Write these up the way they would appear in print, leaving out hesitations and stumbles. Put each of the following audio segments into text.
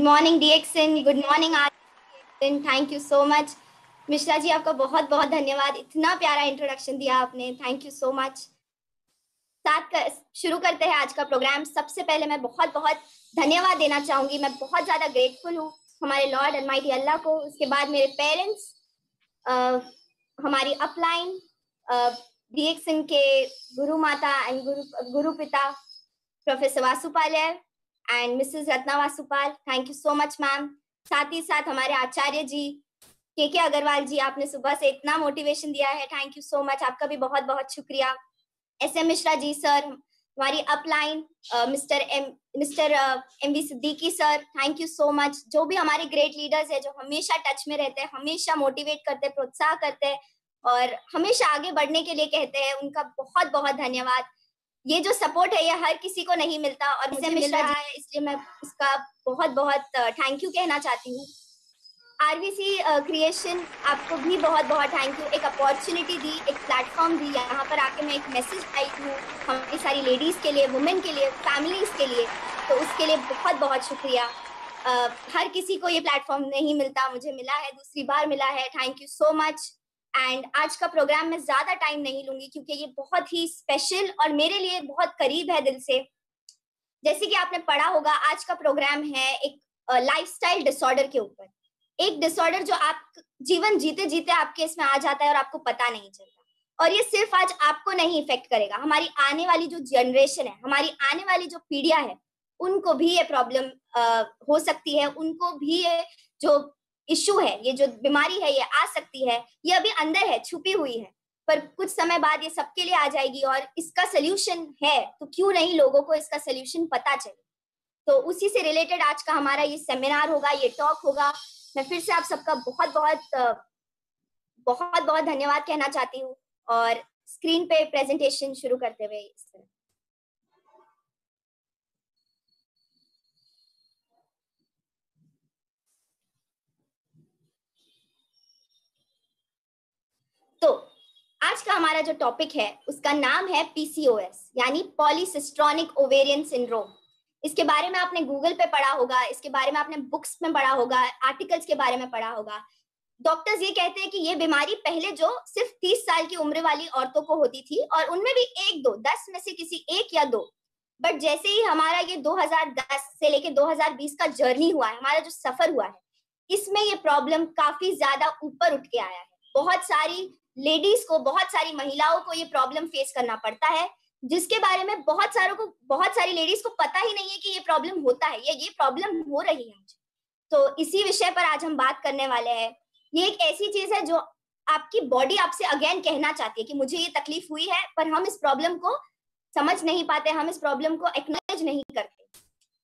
Morning डीएक्सन, good morning Aryan, thank you so much. Mishra ji, आपका बहुत बहुत धन्यवाद, इतना प्यारा इंट्रोडक्शन दिया आपने, थैंक यू सो मच। शुरू करते हैं आज का प्रोग्राम। सबसे पहले मैं बहुत बहुत धन्यवाद देना चाहूंगी। मैं बहुत ज्यादा ग्रेटफुल हूँ हमारे लॉर्ड अलमाइटी अल्लाह को। उसके बाद मेरे पेरेंट्स, हमारी अपलाइन, डीएक्सन के गुरु माता एंड गुरु पिता professor Vasupalay and Mrs Ratna Vasupal, thank you so much ma'am. साथ ही साथ हमारे आचार्य जी के अग्रवाल जी, आपने सुबह से इतना मोटिवेशन दिया है, थैंक यू सो मच, आपका भी बहुत बहुत शुक्रिया। SM मिश्रा जी सर, हमारी upline mister M V Siddiqui sir, thank you so much. जो भी हमारे ग्रेट लीडर्स है, जो हमेशा टच में रहते हैं, हमेशा मोटिवेट करते हैं, प्रोत्साह करते हैं और हमेशा आगे बढ़ने के लिए कहते हैं, उनका बहुत बहुत धन्यवाद। ये जो सपोर्ट है ये हर किसी को नहीं मिलता और मुझे मिल रहा है, इसलिए मैं उसका बहुत बहुत थैंक यू कहना चाहती हूँ। आरवीसी क्रिएशन, आपको भी बहुत बहुत थैंक यू। एक अपॉर्चुनिटी दी, एक प्लेटफॉर्म दी, यहाँ पर आके मैं एक मैसेज आई हूँ हमारी सारी लेडीज के लिए, वुमेन के लिए, फैमिलीज के लिए, तो उसके लिए बहुत बहुत शुक्रिया। हर किसी को ये प्लेटफॉर्म नहीं मिलता, मुझे मिला है, दूसरी बार मिला है, thank you so much. And आज का प्रोग्राम में ज्यादा टाइम नहीं लूंगी क्योंकि ये बहुत ही स्पेशल और मेरे लिए बहुत करीब है दिल से। जैसे कि आपने पढ़ा होगा, आज का प्रोग्राम है एक लाइफस्टाइल डिसऑर्डर के ऊपर। एक डिसऑर्डर जो आप जीवन जीते जीते आपके इसमें आ जाता है और आपको पता नहीं चलता। और ये सिर्फ आज आपको नहीं इफेक्ट करेगा, हमारी आने वाली जो जनरेशन है, हमारी आने वाली जो पीढ़ियां है, उनको भी ये प्रॉब्लम हो सकती है, उनको भी ये जो इश्यू है, ये जो बीमारी है, ये आ सकती है। ये अभी अंदर है, छुपी हुई है, पर कुछ समय बाद ये सबके लिए आ जाएगी और इसका सोल्यूशन है, तो क्यों नहीं लोगों को इसका सोल्यूशन पता चले। तो उसी से रिलेटेड आज का हमारा ये सेमिनार होगा, ये टॉक होगा। मैं फिर से आप सबका बहुत बहुत धन्यवाद कहना चाहती हूँ और स्क्रीन पे प्रेजेंटेशन शुरू करते हुए इस तरह। तो आज का हमारा जो टॉपिक है उसका नाम है PCOS, यानी पॉलीसिस्ट्रोनिक ओवेरियन सिंड्रोम। इसके बारे में आपने गूगल पे पढ़ा होगा, इसके बारे में आपने बुक्स में पढ़ा होगा, आर्टिकल्स के बारे में पढ़ा होगा। डॉक्टर्स ये कहते हैं कि ये बीमारी पहले जो सिर्फ 30 साल की उम्र वाली औरतों को होती थी और उनमें भी 1-2, 10 में से किसी 1 या 2। बट जैसे ही हमारा ये 2010 से लेके 2020 का जर्नी हुआ है, हमारा जो सफर हुआ है, इसमें ये प्रॉब्लम काफी ज्यादा ऊपर उठ के आया है। बहुत सारी लेडीज को, बहुत सारी महिलाओं को ये प्रॉब्लम फेस करना पड़ता है, जिसके बारे में बहुत सारी लेडीज को पता ही नहीं है कि ये प्रॉब्लम होता है, ये प्रॉब्लम हो रही है मुझे। तो इसी विषय पर आज हम बात करने वाले हैं। ये एक ऐसी चीज है जो आपकी बॉडी आपसे अगेन कहना चाहती है कि मुझे ये तकलीफ हुई है, पर हम इस प्रॉब्लम को समझ नहीं पाते, हम इस प्रॉब्लम को एक्नॉलेज नहीं करते।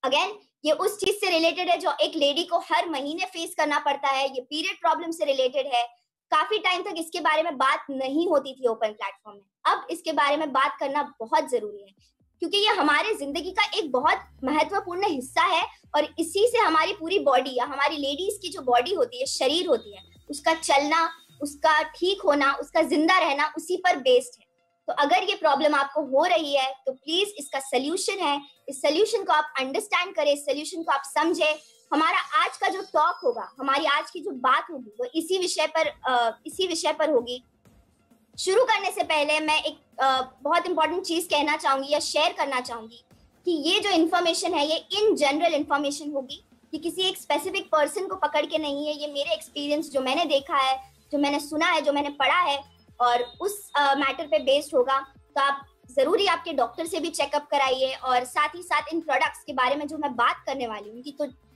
अगेन ये उस चीज से रिलेटेड है जो एक लेडी को हर महीने फेस करना पड़ता है, ये पीरियड प्रॉब्लम से रिलेटेड है। काफी टाइम तक इसके बारे में बात नहीं होती थी ओपन प्लेटफॉर्म में, अब इसके बारे में बात करना बहुत जरूरी है क्योंकि ये हमारे जिंदगी का एक बहुत महत्वपूर्ण हिस्सा है और इसी से हमारी पूरी बॉडी या हमारी लेडीज की जो बॉडी होती है, शरीर होती है, उसका चलना, उसका ठीक होना, उसका जिंदा रहना उसी पर बेस्ड है। तो अगर ये प्रॉब्लम आपको हो रही है तो प्लीज इसका सोल्यूशन है, इस सोल्यूशन को आप अंडरस्टैंड करें, इस सोल्यूशन को आप समझें। हमारा आज का जो टॉक होगा, हमारी आज की जो बात होगी वो इसी विषय पर होगी। शुरू करने से पहले मैं एक बहुत इंपॉर्टेंट चीज कहना चाहूंगी या शेयर करना चाहूंगी कि ये जो इन्फॉर्मेशन है ये इन जनरल इन्फॉर्मेशन होगी, ये किसी एक स्पेसिफिक पर्सन को पकड़ के नहीं है। ये मेरे एक्सपीरियंस, जो मैंने देखा है, जो मैंने सुना है, जो मैंने पढ़ा है, और उस मैटर पे बेस्ड होगा। तो आप जरूरी आपके डॉक्टर से भी चेकअप कराइए और साथ ही साथ इन प्रोडक्ट्स के बारे में जो मैं बात करने वाली हूँ,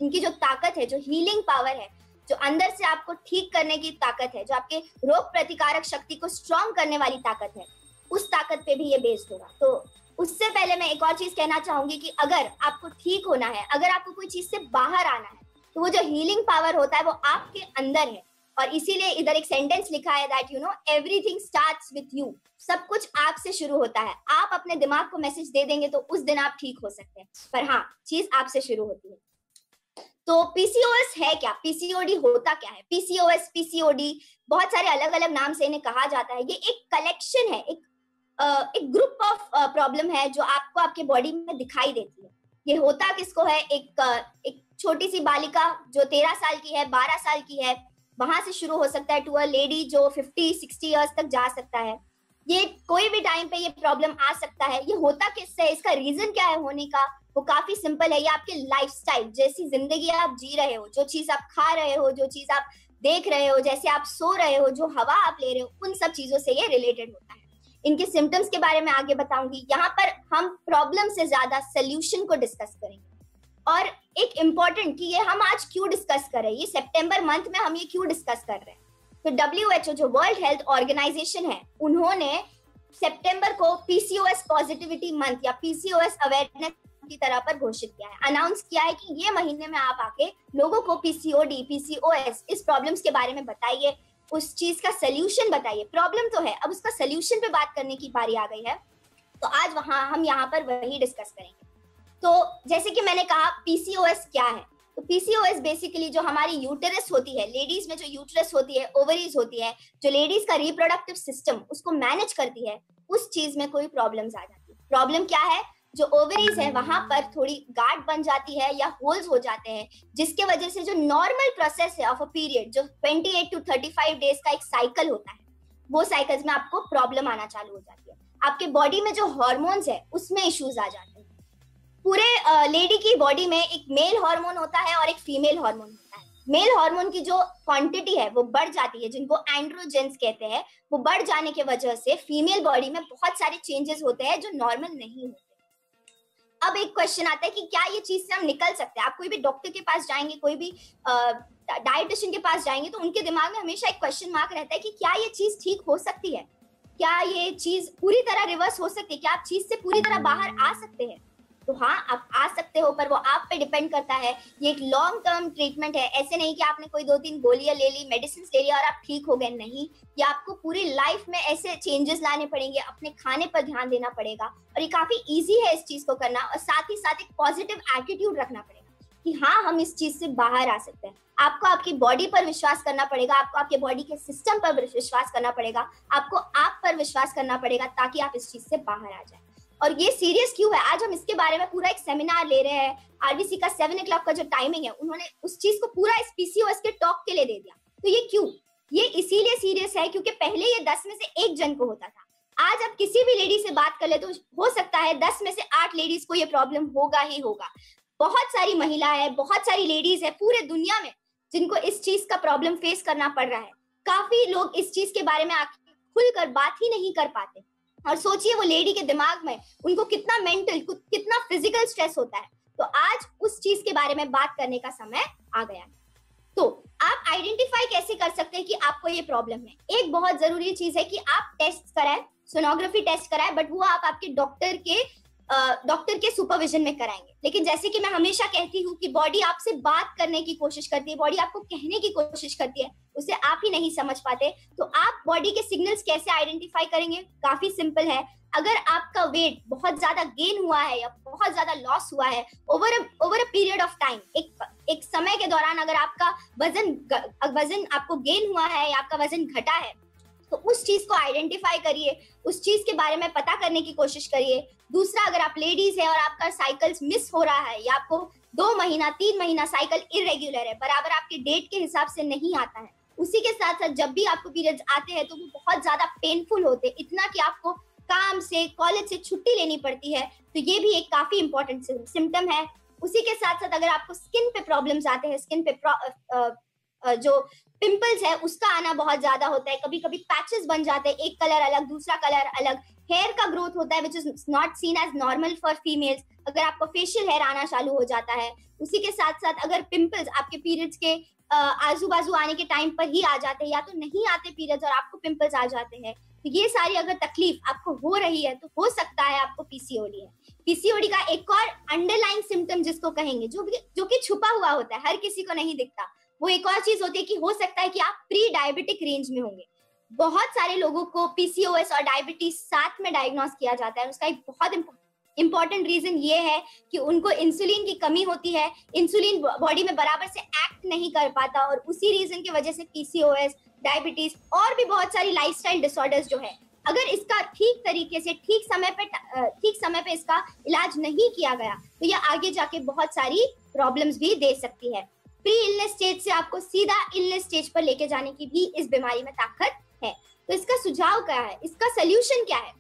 इनकी जो ताकत है, जो हीलिंग पावर है, जो अंदर से आपको ठीक करने की ताकत है, जो आपके रोग प्रतिकारक शक्ति को स्ट्रॉन्ग करने वाली ताकत है, उस ताकत पे भी ये बेस्ड होगा। तो उससे पहले मैं एक और चीज कहना चाहूंगी कि अगर आपको ठीक होना है, अगर आपको कोई चीज से बाहर आना है, तो वो जो हीलिंग पावर होता है वो आपके अंदर है। और इसीलिए इधर एक सेंटेंस लिखा है that everything starts with you. सब कुछ आपसे शुरू होता है। आप अपने दिमाग को मैसेज दे देंगे तो उस दिन आप ठीक हो सकते हैं, पर हाँ, चीज आपसे शुरू होती है। तो PCOS है क्या, PCOD होता क्या है? PCOS, PCOD बहुत सारे अलग अलग नाम से इन्हें कहा जाता है। ये एक कलेक्शन है, एक ग्रुप ऑफ प्रॉब्लम है जो आपको आपके बॉडी में दिखाई देती है। ये होता किसको है? एक छोटी सी बालिका जो 13 साल की है, 12 साल की है, वहां से शुरू हो सकता है टू अ लेडी जो 50-60 इयर्स तक जा सकता है। ये कोई भी टाइम पे ये प्रॉब्लम आ सकता है। ये होता किससे, इसका रीजन क्या है होने का, वो काफी सिंपल है। ये आपके लाइफस्टाइल, जैसी जिंदगी आप जी रहे हो, जो चीज आप खा रहे हो, जो चीज आप देख रहे हो, जैसे आप सो रहे हो, जो हवा आप ले रहे हो, उन सब चीजों से ये रिलेटेड होता है। इनके सिम्टम्स के बारे में आगे बताऊंगी। यहाँ पर हम प्रॉब्लम से ज्यादा सोल्यूशन को डिस्कस करेंगे। और एक इम्पॉर्टेंट कि ये हम आज क्यों डिस्कस कर रहे हैं, ये सितंबर मंथ में हम ये क्यों डिस्कस कर रहे हैं। तो WHO जो वर्ल्ड हेल्थ ऑर्गेनाइजेशन है, उन्होंने सितंबर को पीसीओएस पॉजिटिविटी मंथ या पीसीओएस अवेयरनेस की तरह पर घोषित किया है, अनाउंस किया है कि ये महीने में आप आके लोगों को पीसीओडी, पीसीओएस इस प्रॉब्लम्स के बारे में बताइए, उस चीज का सोल्यूशन बताइए। प्रॉब्लम तो है, अब उसका सोल्यूशन पे बात करने की बारी आ गई है। तो आज हम यहाँ पर वही डिस्कस करेंगे। तो जैसे कि मैंने कहा, पीसीओएस क्या है। तो पीसीओएस बेसिकली जो हमारी यूटेरस होती है, लेडीज में जो यूटेरस होती है, ओवरीज होती है, जो लेडीज का रिप्रोडक्टिव सिस्टम उसको मैनेज करती है, उस चीज में कोई प्रॉब्लम्स आ जाती है। प्रॉब्लम क्या है, जो ओवरीज है वहां पर थोड़ी गांठ बन जाती है या होल्स हो जाते हैं, जिसके वजह से जो नॉर्मल प्रोसेस है ऑफ अ पीरियड, जो 28 to 35 डेज का एक साइकिल होता है, वो साइकिल्स में आपको प्रॉब्लम आना चालू हो जाती है। आपके बॉडी में जो हॉर्मोन्स है उसमें इश्यूज आ जाते हैं। पूरे लेडी की बॉडी में एक मेल हार्मोन होता है और एक फीमेल हार्मोन होता है। मेल हार्मोन की जो क्वांटिटी है वो बढ़ जाती है, जिनको एंड्रोजेंस कहते हैं, वो बढ़ जाने की वजह से फीमेल बॉडी में बहुत सारे चेंजेस होते हैं जो नॉर्मल नहीं होते। अब एक क्वेश्चन आता है कि क्या ये चीज से हम निकल सकते हैं। आप कोई भी डॉक्टर के पास जाएंगे, कोई भी डाइटिशियन के पास जाएंगे, तो उनके दिमाग में हमेशा एक क्वेश्चन मार्क रहता है कि क्या ये चीज ठीक हो सकती है, क्या ये चीज पूरी तरह रिवर्स हो सकती है, क्या आप चीज से पूरी तरह बाहर आ सकते हैं। तो हाँ, आप आ सकते हो, पर वो आप पे डिपेंड करता है। ये एक लॉन्ग टर्म ट्रीटमेंट है। ऐसे नहीं कि आपने कोई 2-3 गोलियां ले ली, मेडिसिन ले लिया और आप ठीक हो गए, नहीं। ये आपको पूरी लाइफ में ऐसे चेंजेस लाने पड़ेंगे, अपने खाने पर ध्यान देना पड़ेगा, और ये काफी इजी है इस चीज को करना। और साथ ही साथ एक पॉजिटिव एटीट्यूड रखना पड़ेगा कि हाँ, हम इस चीज से बाहर आ सकते हैं। आपको आपकी बॉडी पर विश्वास करना पड़ेगा, आपको आपके बॉडी के सिस्टम पर विश्वास करना पड़ेगा, आपको आप पर विश्वास करना पड़ेगा, ताकि आप इस चीज से बाहर आ जाए। और ये सीरियस क्यों है, आज हम इसके बारे में पूरा एक सेमिनार ले रहे हैं। आरबीसी का 7 o'clock का जो टाइमिंग है, उन्होंने उस चीज को पूरा इस पीसीओएस के टॉक के लिए दे दिया। तो ये क्यों, ये इसीलिए सीरियस है क्योंकि पहले ये 10 में से 1 जन को होता था। आज आप किसी भी लेडी से बात कर ले तो हो सकता है 10 में से 8 लेडीज को ये प्रॉब्लम होगा ही होगा। बहुत सारी महिला है, बहुत सारी लेडीज है पूरे दुनिया में जिनको इस चीज का प्रॉब्लम फेस करना पड़ रहा है। काफी लोग इस चीज के बारे में खुलकर बात ही नहीं कर पाते। और सोचिए वो लेडी के दिमाग में उनको कितना मेंटल, कितना फिजिकल स्ट्रेस होता है। तो आज उस चीज के बारे में बात करने का समय आ गया है। तो आप आइडेंटिफाई कैसे कर सकते हैं कि आपको ये प्रॉब्लम है। एक बहुत जरूरी चीज है कि आप टेस्ट कराएं, सोनोग्राफी टेस्ट कराएं, बट वो आप आपके डॉक्टर के सुपरविजन में कराएंगे। लेकिन जैसे कि मैं हमेशा कहती हूँ कि बॉडी आपसे बात करने की कोशिश करती है, बॉडी आपको कहने की कोशिश करती है, उसे आप ही नहीं समझ पाते। तो आप बॉडी के सिग्नल्स कैसे आइडेंटिफाई करेंगे, काफी सिंपल है। अगर आपका वेट बहुत ज्यादा गेन हुआ है या बहुत ज्यादा लॉस हुआ है over a period of time, एक समय के दौरान अगर आपका वजन आपको गेन हुआ है या आपका वजन घटा है, तो उस चीज को आइडेंटिफाई करिए, उस चीज के बारे में पता करने की कोशिश करिए। दूसरा, अगर आप लेडीज है और आपका साइकिल्स मिस हो रहा है या आपको 2 महीना 3 महीना साइकिल इरेग्युलर है, बराबर आपके डेट के हिसाब से नहीं आता है, उसी के साथ साथ जब भी आपको पीरियड्स आते हैं तो वो बहुत ज्यादा पेनफुल होते हैं, इतना कि आपको काम से, कॉलेज से छुट्टी लेनी पड़ती है, तो ये भी एक काफी इंपॉर्टेंट सिम्टम है। उसी के साथ साथ अगर आपको स्किन पे प्रॉब्लम्स आते हैं, स्किन पे जो पिंपल्स है उसका आना बहुत ज्यादा होता है, कभी कभी पैचेस बन जाते हैं, एक कलर अलग दूसरा कलर अलग, हेयर का ग्रोथ होता है which is not seen as normal for females, अगर आपको फेशियल हेयर आना चालू हो जाता है। उसी के साथ साथ अगर पिंपल्स आपके पीरियड्स के आजू बाजू आने के टाइम पर ही आ जाते हैं या तो नहीं आते पीरियड्स और आपको पिंपल्स आ जाते हैं, तो ये सारी अगर तकलीफ आपको हो रही है तो हो सकता है आपको पीसीओडी है। पीसीओडी का एक और अंडरलाइन सिम्टम जिसको कहेंगे, जो कि छुपा हुआ होता है, हर किसी को नहीं दिखता, वो एक और चीज होती है कि हो सकता है कि आप प्री डायबिटिक रेंज में होंगे। बहुत सारे लोगों को पीसीओएस और डायबिटीज साथ में डायग्नोस किया जाता है। उसका एक बहुत इंपॉर्टेंट रीजन ये है कि उनको इंसुलिन की कमी होती है, इंसुलिन बॉडी में बराबर से एक्ट नहीं कर पाता, और उसी रीजन की वजह से पीसीओएस, डायबिटीज और भी बहुत सारी लाइफस्टाइल डिसऑर्डर्स जो है, अगर इसका ठीक तरीके से ठीक समय पे इसका इलाज नहीं किया गया तो ये आगे जाके बहुत सारी प्रॉब्लम्स भी दे सकती है। प्री इलनेस स्टेज से आपको सीधा इलनेस स्टेज पर लेके जाने की भी इस बीमारी में ताकत है। तो इसका सुझाव क्या है, इसका सोल्यूशन क्या है?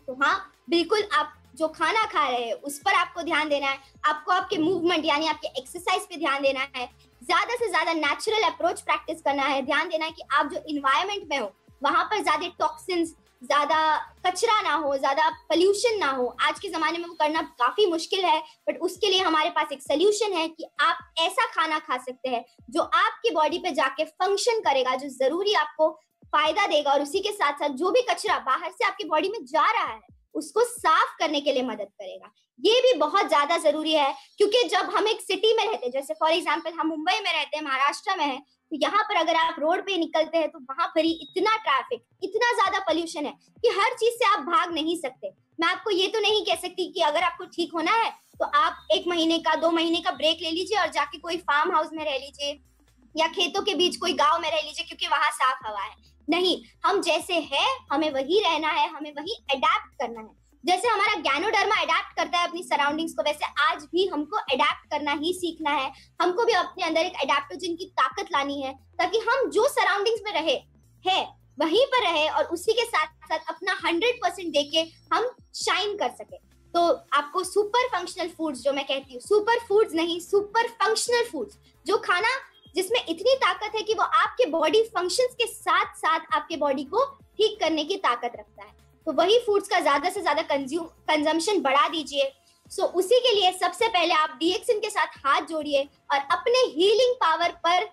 तो हाँ, बिल्कुल आप जो खाना खा रहे हैं उस पर आपको ध्यान देना है। आपको आपके मूवमेंट यानी आपके एक्सरसाइज पे ध्यान देना है। ज्यादा से ज्यादा नेचुरल अप्रोच प्रैक्टिस करना है। ध्यान देना है कि आप जो इन्वायरमेंट में हो वहां पर ज्यादा टॉक्सिन्स, ज्यादा कचरा ना हो, ज्यादा पोल्यूशन ना हो। आज के जमाने में वो करना काफी मुश्किल है, बट उसके लिए हमारे पास एक सोल्यूशन है कि आप ऐसा खाना खा सकते हैं जो आपकी बॉडी पे जाके फंक्शन करेगा, जो जरूरी आपको फायदा देगा, और उसी के साथ साथ जो भी कचरा बाहर से आपकी बॉडी में जा रहा है उसको साफ करने के लिए मदद करेगा। ये भी बहुत ज्यादा जरूरी है, क्योंकि जब हम एक सिटी में रहते हैं, जैसे फॉर एग्जांपल हम मुंबई में रहते हैं, महाराष्ट्र में है, तो यहाँ पर अगर आप रोड पे निकलते हैं तो वहां पर ही इतना ट्रैफिक, इतना ज्यादा पोल्यूशन है कि हर चीज से आप भाग नहीं सकते। मैं आपको ये तो नहीं कह सकती कि अगर आपको ठीक होना है तो आप 1 महीने का 2 महीने का ब्रेक ले लीजिए और जाके कोई फार्म हाउस में रह लीजिए या खेतों के बीच कोई गांव में रह लीजिए क्योंकि वहां साफ हवा है। नहीं, हम जैसे हैं हमें वही रहना है, हमें वही अडेप्ट करना है। जैसे हमारा गैनोडर्मा अडेप्ट करता है अपनी सराउंडिंग्स को, वैसे आज भी हमको अडेप्ट करना ही सीखना है। हमको भी अपने अंदर एक अडेप्टोजन की ताकत लानी है ताकि हम जो सराउंडिंग्स में रहे हैं वहीं पर रहे और उसी के साथ साथ अपना 100% देके हम शाइन कर सके। तो आपको सुपर फंक्शनल फूड्स, जो मैं कहती हूँ, सुपर फूड्स नहीं, सुपर फंक्शनल फूड्स, जो खाना जिसमें इतनी ताकत है कि वो आपके बॉडी फंक्शंस के साथ साथ आपके बॉडी को ठीक करने की ताकत रखता है, तो वही फूड्स का ज्यादा से ज्यादा कंजम्पशन बढ़ा दीजिए। सो उसी के लिए सबसे पहले आप डीएक्सिन के साथ हाथ जोड़िए और अपने हीलिंग पावर पर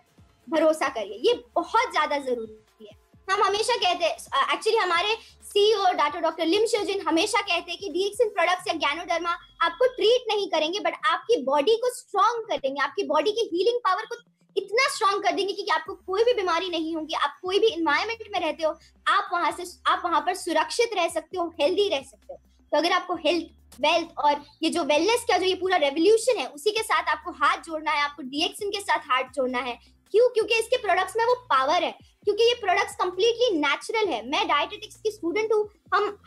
भरोसा करिए। ये बहुत ज्यादा जरूरी है। हम हमेशा कहते हैं, एक्चुअली हमारे सीईओ डॉक्टर लिम शोजिन हमेशा कहते हैं कि डीएक्सिन प्रोडक्ट्स या गैनोडर्मा आपको ट्रीट नहीं करेंगे बट आपकी बॉडी को स्ट्रॉन्ग करेंगे, आपकी बॉडी की हीलिंग पावर को इतना स्ट्रॉन्ग कर देंगे कि आपको कोई भी बीमारी नहीं होगी। आप कोई भी इन्वायरमेंट में रहते हो, आप वहां पर सुरक्षित रह सकते हो, हेल्दी रह सकते हो। तो अगर आपको हेल्थ, वेल्थ और ये जो वेलनेस का जो ये पूरा रेवोल्यूशन है, उसी के साथ आपको हाथ जोड़ना है, आपको डीएक्सिन के साथ हाथ जोड़ना है। क्यों? क्योंकि इसके प्रोडक्ट्स में वो पावर है, क्योंकि ये प्रोडक्ट्स कंप्लीटली नेचुरल है। मैं डायटेटिक्स की स्टूडेंट हूँ।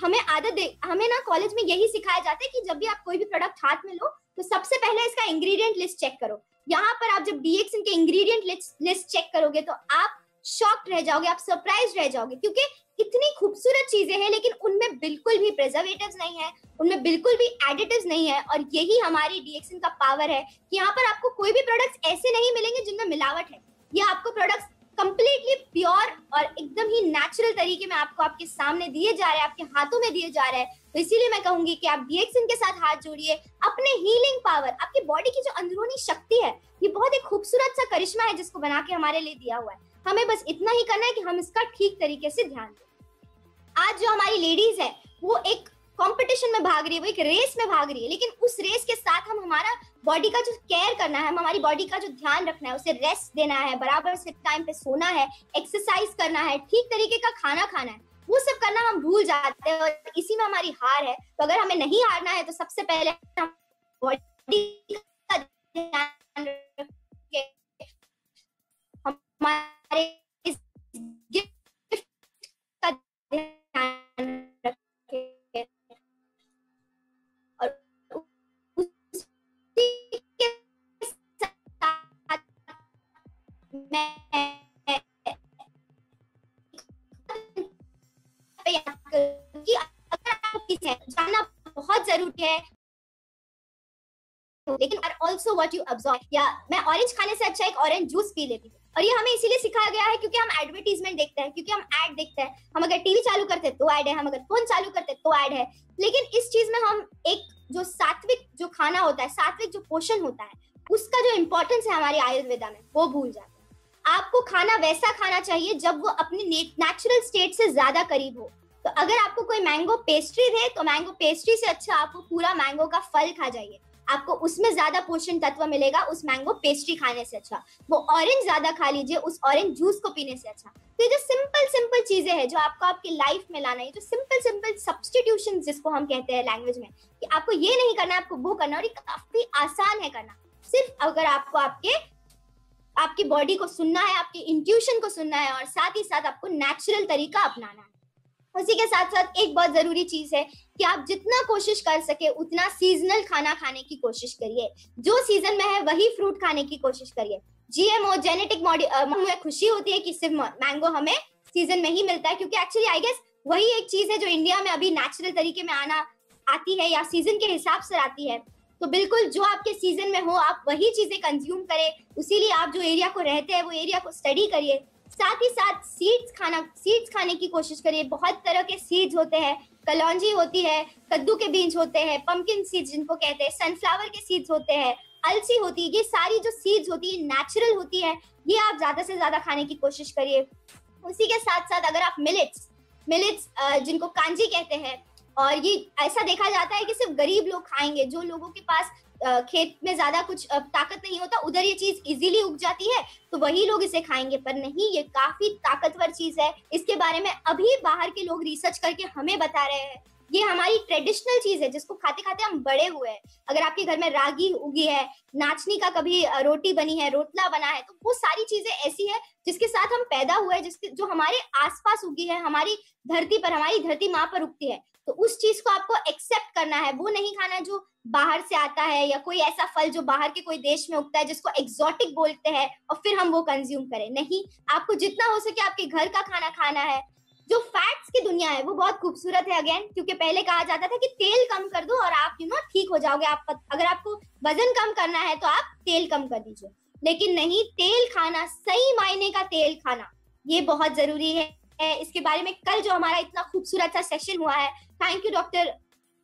हमें ना कॉलेज में यही सिखाया जाता है कि जब भी आप कोई भी प्रोडक्ट हाथ में लो तो सबसे पहले इसका इंग्रेडिएंट लिस्ट चेक करो। यहाँ पर आप जब डीएक्सिन के इंग्रेडिएंट लिस्ट चेक करोगे तो आप शॉक्ड रह जाओगे, आप सरप्राइज रह जाओगे, क्योंकि इतनी खूबसूरत चीजें हैं लेकिन उनमें बिल्कुल भी प्रिजर्वेटिव्स नहीं है, उनमें बिल्कुल भी एडिटिव्स नहीं है। और यही हमारी डीएक्सिन का पावर है कि यहाँ पर आपको कोई भी प्रोडक्ट्स ऐसे नहीं मिलेंगे जिनमें मिलावट है। ये आपको प्रोडक्ट्स कंप्लीटली प्योर और एकदम ही नेचुरल तरीके में आपको आपके सामने दिए जा रहे हैं, आपके हाथों में दिए जा रहे हैं। तो इसीलिए मैं कहूंगी कि आप डीएक्सिन के साथ हाथ जोड़िए। अपने हीलिंग पावर, आपकी बॉडी की जो अंदरूनी शक्ति है, ये बहुत एक खूबसूरत सा करिश्मा है जिसको बना के हमारे लिए दिया हुआ है। हमें बस इतना ही करना है कि हम इसका ठीक तरीके से ध्यान दें। आज जो हमारी लेडीज है वो एक कंपटीशन में भाग रही है, वो एक रेस में भाग रही है, लेकिन उस रेस के साथ हम हमारा बॉडी का जो केयर करना है, हमारी बॉडी का जो ध्यान रखना है, उसे रेस्ट देना है, बराबर से टाइम पे सोना है, एक्सरसाइज करना है, ठीक तरीके का खाना खाना है, वो सब करना हम भूल जाते हैं और इसी में हमारी हार है। तो अगर हमें नहीं हारना है तो सबसे पहले हम बॉडी का ध्यान रखें, हमारे इस गिफ्ट का ध्यान रखें और उसी के साथ मैं कि अगर आप जानना बहुत जरूरी है, लेकिन ऑल्सो व्हाट यू अब्सॉर्ब। या मैं ऑरेंज खाने से अच्छा एक ऑरेंज जूस पी लेती हूँ, और ये हमें इसीलिए सिखाया गया है क्योंकि हम एडवर्टीजमेंट देखते हैं, क्योंकि हम ऐड देखते हैं। हम अगर टीवी चालू करते हैं तो ऐड है, हम अगर फोन चालू करते हैं तो ऐड है। लेकिन इस चीज में हम एक जो सात्विक जो खाना होता है, सात्विक जो पोषण होता है, उसका जो इंपॉर्टेंस है हमारे आयुर्वेदा में, वो भूल जाते हैं। आपको खाना वैसा खाना चाहिए जब वो अपने नेचुरल स्टेट से ज्यादा करीब हो। तो अगर आपको कोई मैंगो पेस्ट्री दे तो मैंगो पेस्ट्री से अच्छा आपको पूरा मैंगो का फल खा जाइए, आपको उसमें ज्यादा पोषण तत्व मिलेगा उस मैंगो पेस्ट्री खाने से अच्छा। वो ऑरेंज ज्यादा खा लीजिए उस ऑरेंज जूस को पीने से अच्छा। तो ये जो सिंपल चीजें हैं जो आपको आपकी लाइफ में लाना है, जो सिंपल सब्स्टिट्यूशन जिसको हम कहते हैं लैंग्वेज में, कि आपको ये नहीं करना, आपको वो करना, और ये काफी आसान है करना। सिर्फ अगर आपको आपकी बॉडी को सुनना है, आपकी इंट्यूशन को सुनना है, और साथ ही साथ आपको नेचुरल तरीका अपनाना है। उसी के साथ साथ एक बहुत जरूरी चीज है कि आप जितना कोशिश कर सके उतना सीजनल खाना खाने की कोशिश करिए। जो सीजन में है वही फ्रूट खाने की कोशिश करिए। जीएमओ जेनेटिक मुझे खुशी होती है कि सिर्फ मैंगो हमें सीजन में ही मिलता है, क्योंकि एक्चुअली आई गेस वही एक चीज है जो इंडिया में अभी नेचुरल तरीके में आती है या सीजन के हिसाब से आती है। तो बिल्कुल जो आपके सीजन में हो आप वही चीजें कंज्यूम करें। इसीलिए आप जो एरिया को रहते हैं वो एरिया को स्टडी करिए। साथ ही साथ सीड्स खाने की कोशिश करिए। बहुत तरह के सीड्स होते हैं, कलौंजी होती है, कद्दू के बीज होते हैं, पंपकिन सीड्स जिनको कहते हैं, सनफ्लावर के सीड्स होते हैं, अलसी होती है। ये सारी जो सीड्स होती है नेचुरल होती है, ये आप ज्यादा से ज्यादा खाने की कोशिश करिए। उसी के साथ साथ अगर आप मिलेट्स जिनको कांजी कहते हैं, और ये ऐसा देखा जाता है कि सिर्फ गरीब लोग खाएंगे, जो लोगों के पास खेत में ज्यादा कुछ ताकत नहीं होता, उधर ये चीज इजीली उग जाती है तो वही लोग इसे खाएंगे। पर नहीं, ये काफी ताकतवर चीज है। इसके बारे में अभी बाहर के लोग रिसर्च करके हमें बता रहे हैं। ये हमारी ट्रेडिशनल चीज है जिसको खाते खाते हम बड़े हुए हैं। अगर आपके घर में रागी उगी है, नाचनी का कभी रोटी बनी है, रोटला बना है, तो वो सारी चीजें ऐसी है जिसके साथ हम पैदा हुए हैं, जो हमारे आसपास उगी है, हमारी धरती पर, हमारी धरती माँ पर उगती है। तो उस चीज को आपको एक्सेप्ट करना है, वो नहीं खाना जो बाहर से आता है या कोई ऐसा फल जो बाहर के कोई देश में उगता है जिसको एक्सोटिक बोलते हैं और फिर हम वो कंज्यूम करें। नहीं, आपको जितना हो सके आपके घर का खाना खाना है। जो फैट्स की दुनिया है वो बहुत खूबसूरत है अगेन, क्योंकि पहले कहा जाता था कि तेल कम कर दो और आप ठीक हो जाओगे। अगर आपको वजन कम करना है तो आप तेल कम कर दीजिए, लेकिन नहीं, तेल खाना, सही मायने का तेल खाना, ये बहुत जरूरी है। इसके बारे में कल जो हमारा इतना खूबसूरत सा सेशन हुआ है, thank you doctor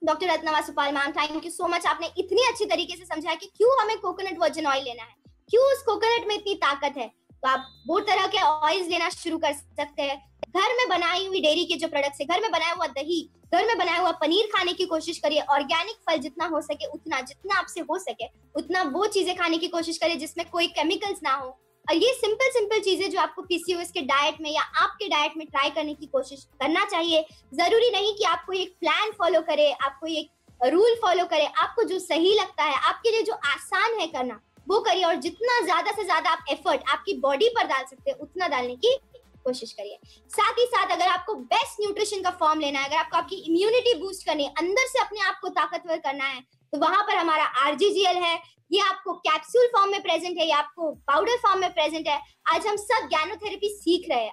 Ratna Vasupal ma'am, thank you so much. आपने इतनी अच्छी तरीके से समझाया कि क्यों हमें कोकोनट वर्जिन ऑयल लेना है, क्यों उस कोकोनट में इतनी ताकत है। तो आप वो तरह के ऑयल्स लेना शुरू कर सकते हैं। घर में बनाई हुई डेयरी के जो प्रोडक्ट्स है, घर में बनाया हुआ दही, घर में बनाया हुआ पनीर खाने की कोशिश करिए। ऑर्गेनिक फल जितना हो सके उतना, जितना आपसे हो सके उतना वो चीजें खाने की कोशिश करिए जिसमें कोई केमिकल्स ना हो। और ये सिंपल चीजें जो आपको पीसीओएस के डाइट में या आपके डाइट में ट्राई करने की कोशिश करना चाहिए। जरूरी नहीं कि आपको एक प्लान फॉलो करे, आपको एक रूल फॉलो करे। आपको जो सही लगता है, आपके लिए जो आसान है करना, वो करिए। और जितना ज्यादा से ज्यादा आप एफर्ट आपकी बॉडी पर डाल सकते हैं उतना डालने की कोशिश करिए। साथ ही साथ अगर आपको बेस्ट न्यूट्रिशन का फॉर्म लेना है, अगर आपको आपकी इम्यूनिटी बूस्ट करनी है, अंदर से अपने आप को ताकतवर करना है, तो वहां पर हमारा आरजीजीएल है। ये आपको कैप्सूल फॉर्म में प्रेजेंट है, ये आपको पाउडर फॉर्म में प्रेजेंट है। आज हम सब ज्ञानोथेरेपी सीख रहे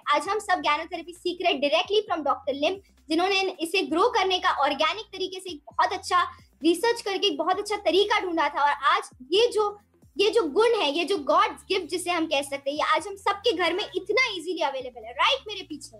हैं, डायरेक्टली फ्रॉम डॉक्टर लिम, जिन्होंने इसे ग्रो करने का ऑर्गेनिक तरीके से एक बहुत अच्छा रिसर्च करके एक बहुत अच्छा तरीका ढूंढा था। और आज ये जो गुण है, ये जो गॉड्स गिफ्ट जिसे हम कह सकते हैं, ये आज हम सबके घर में इतना इजीली अवेलेबल है। राइट, मेरे पीछे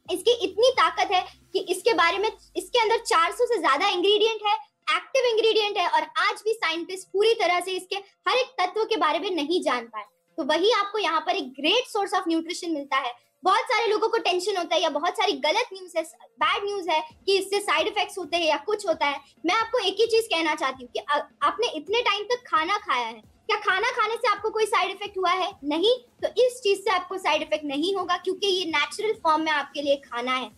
इसकी इतनी ताकत है कि इसके बारे में, इसके अंदर 400 से ज्यादा इंग्रेडिएंट है, एक्टिव इंग्रेडिएंट है, और आज भी साइंटिस्ट पूरी तरह से इसके हर एक तत्व के बारे में नहीं जान पाए। तो वही आपको यहाँ पर एक ग्रेट सोर्स ऑफ न्यूट्रिशन मिलता है। बहुत सारे लोगों को टेंशन होता है या बहुत सारी गलत न्यूज है, बैड न्यूज है कि इससे साइड इफेक्ट्स होते हैं या कुछ होता है। मैं आपको एक ही चीज कहना चाहती हूँ कि आपने इतने टाइम तक खाना खाया है, क्या खाना खाने से आपको कोई साइड इफेक्ट हुआ है? नहीं, तो इस चीज से आपको साइड इफेक्ट नहीं होगा, क्योंकि ये नेचुरल फॉर्म में आपके लिए खाना है।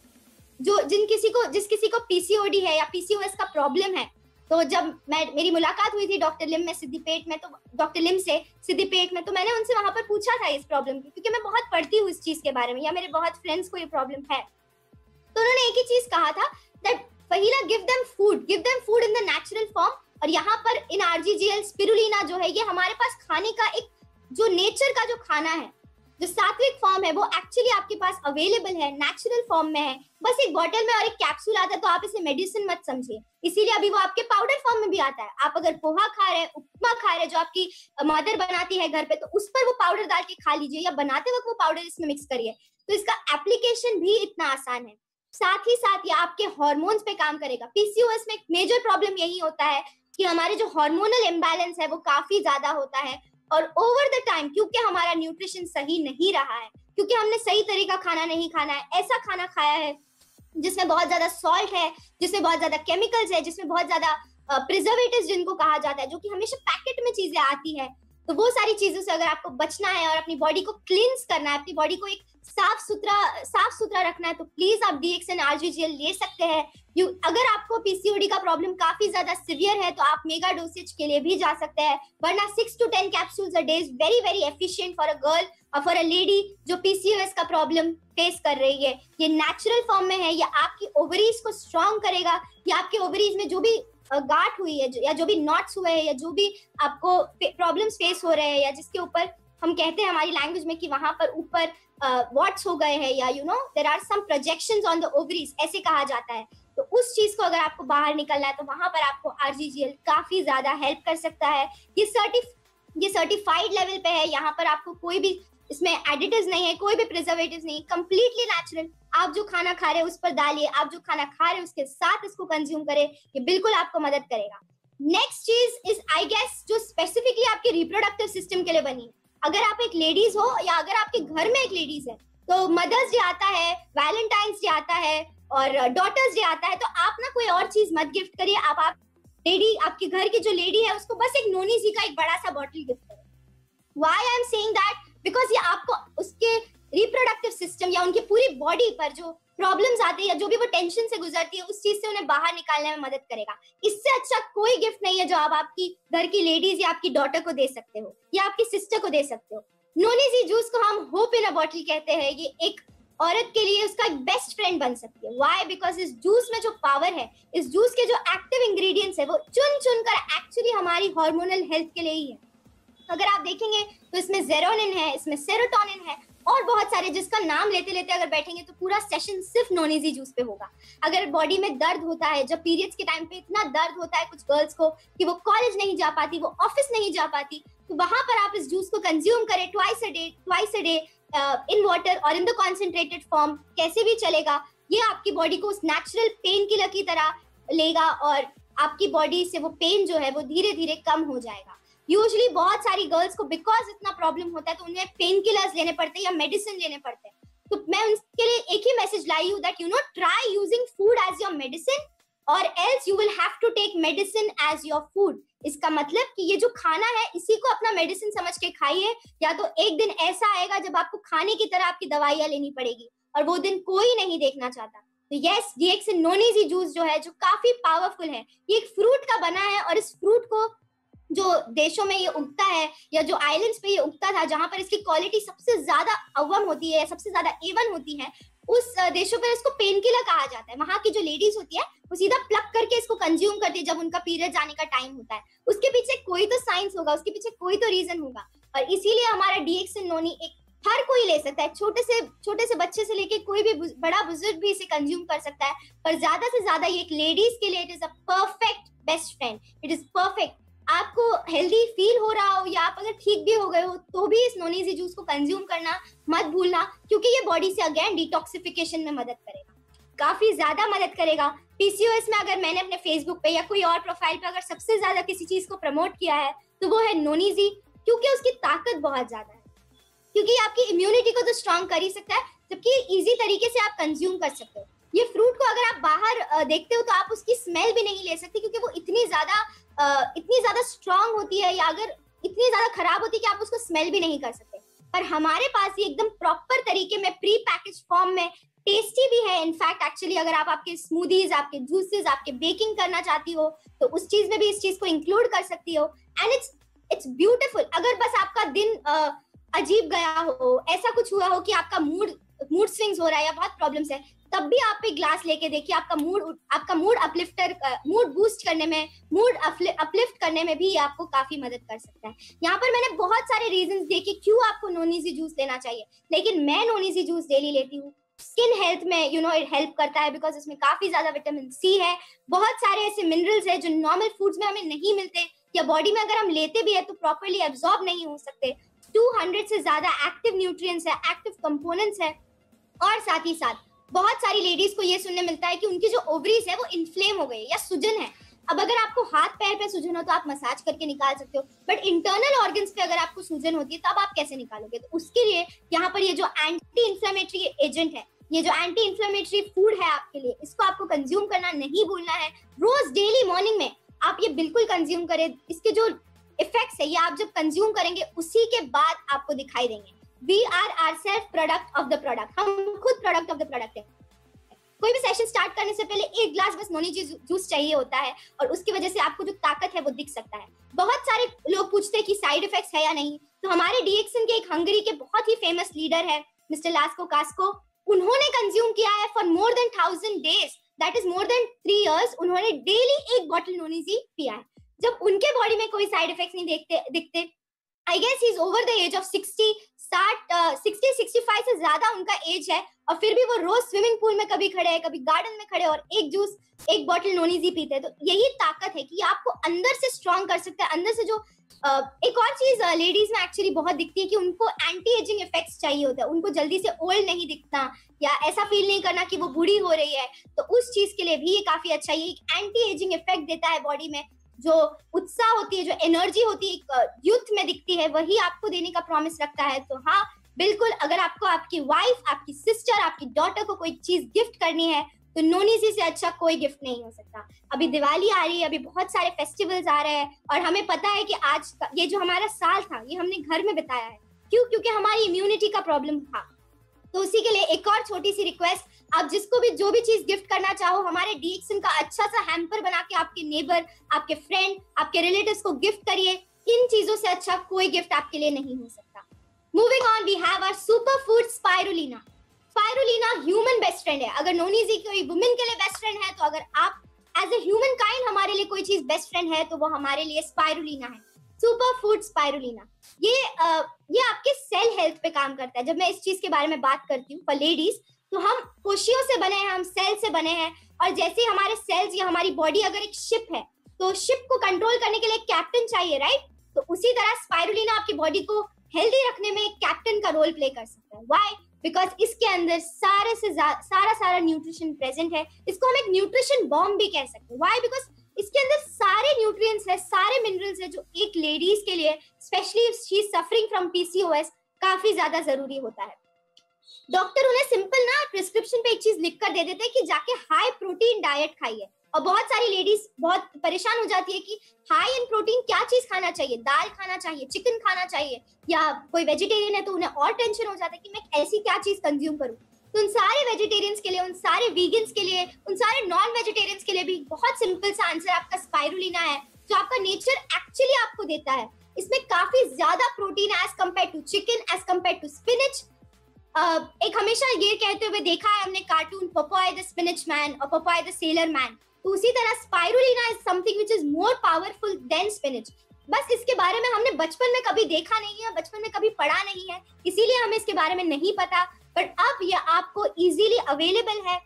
जिस किसी को पीसीओडी है या पीसीओएस का प्रॉब्लम है, तो जब मेरी मुलाकात हुई थी डॉक्टर लिम में सिद्धिपेट में, तो डॉक्टर लिम से सिद्धिपेट में, तो मैंने उनसे वहां पर पूछा था इस प्रॉब्लम की, क्योंकि मैं बहुत पढ़ती हूँ इस चीज के बारे में, या मेरे बहुत फ्रेंड्स को ये प्रॉब्लम है। तो उन्होंने एक ही चीज कहा था, दैट पहिला give them food in the natural form. और यहाँ पर इन आरजीजीएल स्पिरुलिना जो है, ये हमारे पास खाने का एक जो नेचर का जो खाना है, जो सात्विक फॉर्म है, वो एक्चुअली आपके पास अवेलेबल है, नेचुरल फॉर्म में है। बस एक बॉटल में और एक कैप्सूल आता है, तो आप इसे मेडिसिन मत समझिए। इसीलिए अभी वो आपके पाउडर फॉर्म में भी आता है। आप अगर पोहा खा रहे हैं, उपमा खा रहे हैं, जो आपकी मदर बनाती है घर पे, तो उस पर वो पाउडर डाल के खा लीजिए, या बनाते वक्त वो पाउडर इसमें मिक्स करिए। तो इसका एप्लीकेशन भी इतना आसान है। साथ ही साथ ये आपके हार्मोन्स पे काम करेगा। पीसीओएस में एक मेजर प्रॉब्लम यही होता है कि हमारे जो हार्मोनल इम्बैलेंस है वो काफी ज्यादा होता है, और ओवर द टाइम, क्योंकि हमारा न्यूट्रिशन सही नहीं रहा है, क्योंकि हमने सही तरीका खाना नहीं खाना है, ऐसा खाना खाया है जिसमें बहुत ज्यादा सॉल्ट है, जिसमें बहुत ज्यादा केमिकल्स है, जिसमें बहुत ज्यादा प्रिजर्वेटिव्स जिनको कहा जाता है, जो कि हमेशा पैकेट में चीजें आती है, तो वो सारी चीजों से अगर आपको बचना है और अपनी बॉडी को क्लींस करना है, अपनी बॉडी को एक साफ सुथरा रखना है, तो प्लीज आप DXN RGGL ले सकते हैं। अगर आपको PCOD का प्रॉब्लम काफी ज्यादा सिवियर है तो आप मेगा डोसेज के लिए भी जा सकते हैं, वरना 6 to 10 capsules a day is very very efficient for a girl और फॉर अ लेडी जो PCOS का प्रॉब्लम फेस कर रही है। ये नेचुरल फॉर्म में है, ये आपकी ओवरीज को स्ट्रॉन्ग करेगा, ये आपके ओवरीज में जो भी गांठ हुई है या जो भी नॉट्स हुए हैं या जो भी आपको प्रॉब्लम्स फेस हो रहे हैं या जिसके ऊपर हम कहते हैं हमारी लैंग्वेज में कि वहां पर ऊपर वॉट्स हो गए हैं या there are some projections on the ovaries, ऐसे कहा जाता है। तो उस चीज को अगर आपको बाहर निकलना है तो वहां पर आपको RGGL काफी ज्यादा हेल्प कर सकता है। ये सर्टिफाइड लेवल पे है, यहाँ पर आपको कोई भी इसमें एडिटिव्स नहीं है, कोई भी प्रिजर्वेटिव्स नहीं है, कंप्लीटली नेचुरल। आप जो खाना खा रहे हैं उस पर डालिए, आप जो खाना खा रहे हैं उसके साथ इसको कंज्यूम करें, ये बिल्कुल आपको मदद करेगा। नेक्स्ट चीज इज आई गेस जो स्पेसिफिकली आपके रिप्रोडक्टिव सिस्टम के लिए बनी है। अगर आप एक लेडीज हो या अगर आपके घर में एक लेडीज है, तो मदर्स डे आता है, वैलेंटाइंस डे आता है और डॉटर्स डे आता है, तो आप ना कोई और चीज मत गिफ्ट करिए, आप लेडी, आपके घर की जो लेडी है उसको बस एक नोनी जी का एक बड़ा सा बॉटल गिफ्ट करें। Why I am saying that, because ये आपको उसके रिप्रोडक्टिव सिस्टम या उनकी पूरी बॉडी पर जो प्रॉब्लम्स आती है या जो भी वो टेंशन से गुजरती है उस चीज से उन्हें बाहर निकालने में मदद करेगा। इससे अच्छा कोई गिफ्ट नहीं है जो आप आपकी घर की लेडीज या आपकी डॉटर को दे सकते हो या आपकी सिस्टर को दे सकते हो। नोनी जी जूस को हम होप इन अ बॉटल कहते हैं, ये एक औरत के लिए उसका एक बेस्ट फ्रेंड बन सकती है। व्हाई, बिकॉज इस जूस में जो पावर है, इस जूस के जो एक्टिव इंग्रेडिएंट्स है वो चुन कर एक्चुअली हमारी हार्मोनल हेल्थ के लिए ही है। अगर आप देखेंगे तो इसमें जेरोनिन है, इसमें सेरोटोनिन है और बहुत सारे, जिसका नाम लेते लेते अगर बैठेंगे तो पूरा सेशन सिर्फ नोनीजी जूस पे होगा। अगर बॉडी में दर्द होता है, जब पीरियड्स के टाइम पे इतना दर्द होता है कुछ गर्ल्स को कि वो कॉलेज नहीं जा पाती, वो ऑफिस नहीं जा पाती, तो वहां पर आप इस जूस को कंज्यूम करें twice a day in water और इन द कॉन्सेंट्रेटेड फॉर्म, कैसे भी चलेगा। ये आपकी बॉडी को उस नेचुरल पेन किलर की तरह लेगा और आपकी बॉडी से वो पेन जो है वो धीरे धीरे कम हो जाएगा। यूजुअली बहुत सारी गर्ल्स को बिकॉज इतना प्रॉब्लम होता है तो उन्हें पेन किलर्स लेने पड़ते हैं या मेडिसिन लेने पड़ते हैं। तो मैं उनके लिए एक ही मैसेज लाई हूँ that try using food as your medicine और else you will have to take medicine as your food. इसका मतलब कि ये जो खाना है इसी को अपना मेडिसिन समझ के खाइए, या तो एक दिन ऐसा आएगा जब आपको खाने की तरह आपकी दवाइयां लेनी पड़ेगी और वो दिन कोई नहीं देखना चाहता। तो यस, DXN नोनीजी जूस जो है, जो काफी पावरफुल है, ये एक फ्रूट का बना है और इस फ्रूट को जो देशों में ये उगता है या जो आइलैंड्स पे ये उगता था जहां पर इसकी क्वालिटी सबसे ज्यादा अव्वम होती है, सबसे ज्यादा A1 होती है, उस देशों पर इसको पेन किलर कहा जाता है। वहां की जो लेडीज होती है वो सीधा प्लक करके इसको कंज्यूम करती है जब उनका पीरियड आने का टाइम होता है। उसके पीछे कोई तो साइंस होगा, उसके पीछे कोई तो रीजन होगा और इसीलिए हमारा DXN नोनी एक हर कोई ले सकता है, छोटे से बच्चे से लेके कोई भी बड़ा बुजुर्ग भी इसे कंज्यूम कर सकता है। पर ज्यादा से ज्यादा ये एक लेडीज के लिए it is a perfect best friend, it is perfect. आपको हेल्दी फील हो रहा हो या आप अगर ठीक भी हो गए हो तो भी इस नोनीजी जूस को कंज्यूम करना मत भूलना, क्योंकि ये बॉडी से अगेन डिटॉक्सिफिकेशन में मदद करेगा, काफी ज्यादा मदद करेगा। PCOS में अगर मैंने अपने फेसबुक पे या कोई और प्रोफाइल पे अगर सबसे ज्यादा किसी चीज को प्रमोट किया है तो वो है नोनीजी, क्योंकि उसकी ताकत बहुत ज्यादा है, क्योंकि आपकी इम्यूनिटी को तो स्ट्रॉन्ग कर ही सकता है, जबकि इजी तरीके से आप कंज्यूम कर सकते हो। ये फ्रूट को अगर आप बाहर देखते हो तो आप उसकी स्मेल भी नहीं ले सकते, क्योंकि वो इतनी ज्यादा स्ट्रॉन्ग होती है या अगर इतनी ज्यादा खराब होती है कि आप उसको स्मेल भी नहीं कर सकते। पर हमारे पास ये एकदम प्रॉपर तरीके में प्री पैकेज फॉर्म में टेस्टी भी है। इनफैक्ट एक्चुअली अगर आप आपके स्मूदीज, आपके जूसेस, आपके बेकिंग करना चाहती हो तो उस चीज में भी इस चीज को इंक्लूड कर सकती हो। And it's beautiful. अगर बस आपका दिन अजीब गया हो, ऐसा कुछ हुआ हो कि आपका मूड स्विंग्स हो रहा है या बहुत प्रॉब्लम्स है, तब भी आप एक ग्लास लेके देखिए, आपका मूड बूस्ट करने में, मूड अपलिफ्ट करने में भी आपको काफी मदद कर सकता है। यहाँ पर मैंने बहुत सारे रीजंस देखे क्यों आपको नोनीजी जूस लेना चाहिए, लेकिन मैं नोनीजी जूस डेली लेती हूँ। स्किन हेल्थ में इट हेल्प करता है बिकॉज इसमें काफी ज्यादा विटामिन C है, बहुत सारे ऐसे मिनरल्स है जो नॉर्मल फूड्स में हमें नहीं मिलते या बॉडी में अगर हम लेते भी है तो प्रॉपरली एब्जॉर्ब नहीं हो सकते। 200 से ज्यादा एक्टिव न्यूट्रिएंट्स है, एक्टिव कंपोनेंट्स है, और साथ ही साथ बहुत सारी लेडीज को ये सुनने मिलता है कि उनकी जो ओवरीज है वो इन्फ्लेम हो गई या सूजन है। अब अगर आपको हाथ पैर पे सूजन हो तो आप मसाज करके निकाल सकते हो, बट इंटरनल ऑर्गन्स पे अगर आपको सूजन होती है तब आप कैसे निकालोगे? तो उसके लिए यहाँ पर ये जो एंटी इन्फ्लेमेटरी एजेंट है, ये जो एंटी इन्फ्लेमेटरी फूड है आपके लिए, इसको आपको कंज्यूम करना नहीं भूलना है। रोज डेली मॉर्निंग में आप ये बिल्कुल कंज्यूम करें। इसके जो इफेक्ट्स है ये आप जब कंज्यूम करेंगे उसी के बाद आपको दिखाई देंगे। We are ourselves product of the product, हम खुद प्रोडक्ट ऑफ द प्रोडक्ट है। कोई भी सेशन स्टार्ट करने से पहले एक ग्लास बस नोनी जूस चाहिए होता है और उसकी वजह से आपको जो ताकत है वो दिख सकता है। बहुत सारे लोग पूछते हैं कि साइड इफेक्ट्स है या नहीं, तो हमारे डीएक्सन के एक हंगरी के बहुत ही फेमस लीडर है मिस्टर लास्को कास्को, उन्होंने कंज्यूम किया है for more than 1000 days, that is more than 3 years, उन्होंने डेली एक बॉटल नोनी जी पिया है। जब उनके बॉडी में कोई साइड इफेक्ट्स नहीं दिखते, I guess he is over the age of 60-65 से ज्यादा उनका एज है, और फिर भी वो रोज स्विमिंग पूल में कभी खड़े हैं, कभी गार्डन में खड़े और एक बॉटल नोनी जी पीते हैं। तो यही ताकत है कि आपको अंदर से स्ट्रॉन्ग कर सकते हैं, अंदर से जो एक और चीज लेडीज में एक्चुअली बहुत दिखती है कि उनको एंटी एजिंग इफेक्ट्स चाहिए होता है, उनको जल्दी से ओल्ड नहीं दिखता या ऐसा फील नहीं करना कि वो बूढ़ी हो रही है, तो उस चीज के लिए भी ये काफी अच्छा है। ये एक एंटी एजिंग इफेक्ट देता है बॉडी में, जो उत्साह होती है, जो एनर्जी होती है यूथ में दिखती है, वही आपको देने का प्रॉमिस रखता है। तो हाँ बिल्कुल, अगर आपको आपकी वाइफ, आपकी सिस्टर, आपकी डॉटर को कोई चीज गिफ्ट करनी है तो नोनी जी से अच्छा कोई गिफ्ट नहीं हो सकता। अभी दिवाली आ रही है, अभी बहुत सारे फेस्टिवल्स आ रहे हैं और हमें पता है कि आज ये जो हमारा साल था ये हमने घर में बिताया है। क्यों? क्योंकि हमारी इम्यूनिटी का प्रॉब्लम था। तो उसी के लिए एक और छोटी सी रिक्वेस्ट, आप जिसको भी जो भी चीज गिफ्ट करना चाहो, हमारे डीएक्सन का अच्छा सा हैम्पर बना के आपके नेबर, आपके फ्रेंड, आपके रिलेटिव्स को गिफ्ट करिए। इन चीजों से अच्छा कोई गिफ्ट आपके लिए नहीं हो सकता। Moving on, we have our super food spirulina. Spirulina human best friend है। अगर नोनी जी कोई वुमेन के लिए बेस्ट फ्रेंड है, तो अगर आप एज ए ह्यूमन काइंड हमारे लिए कोई चीज बेस्ट फ्रेंड है तो वो हमारे लिए स्पाइरुलिना है। सुपर फूड स्पाइरुलिना ये आपके सेल हेल्थ पे काम करता है। जब मैं इस चीज के बारे में बात करती हूँ फॉर लेडीज, तो हम कोशियों से बने हैं, हम सेल से बने हैं, और जैसे हमारे सेल्स या हमारी बॉडी अगर एक शिप है तो शिप को कंट्रोल करने के लिए एक कैप्टन चाहिए, राइट? तो उसी तरह स्पाइरुलिना आपकी बॉडी को हेल्दी रखने में एक कैप्टन का रोल प्ले कर सकता है। व्हाई? बिकॉज इसके अंदर सारा न्यूट्रिशन प्रेजेंट है। इसको हम एक न्यूट्रिशन बॉम्ब भी कह सकते हैं। व्हाई? बिकॉज इसके अंदर सारे न्यूट्रिएंट्स है, सारे मिनरल्स है जो एक लेडीज के लिए, specially if she is suffering from PCOS, काफी ज्यादा जरूरी होता है। डॉक्टर उन्हें सिंपल ना प्रिस्क्रिप्शन पे एक चीज लिख कर दे देते हैं कि जाके हाई प्रोटीन डाइट खाइए, और बहुत सारी लेडीज बहुत परेशान हो जाती है कि हाई इन प्रोटीन क्या चीज खाना चाहिए, दाल खाना चाहिए, चिकन खाना चाहिए, या कोई वेजिटेरियन है तो उन्हें और टेंशन हो जाता है कि मैं ऐसी क्या चीज कंज्यूम करूं। तो उन सारे वेजिटेरियंस के लिए, उन सारे वीगन्स के लिए, उन सारे नॉन वेजिटेरियंस के लिए भी बहुत सिंपल सा आंसर आपका स्पाइरुलिना है, जो आपका नेचर एक्चुअली आपको देता है। इसमें काफी ज्यादा प्रोटीन है as compared to chicken, as compared to spinach. एक हमेशा ये कहते हुए देखा है हमने cartoon Popeye the spinach man और पोपाय द सेलर मैन, तो उसी तरह spirulina is something which is more powerful than spinach. बस इसके बारे में हमने बचपन में कभी देखा नहीं है, बचपन में कभी पढ़ा नहीं है, इसीलिए हमें इसके बारे में नहीं पता, बट अब ये आपको इजीली अवेलेबल है।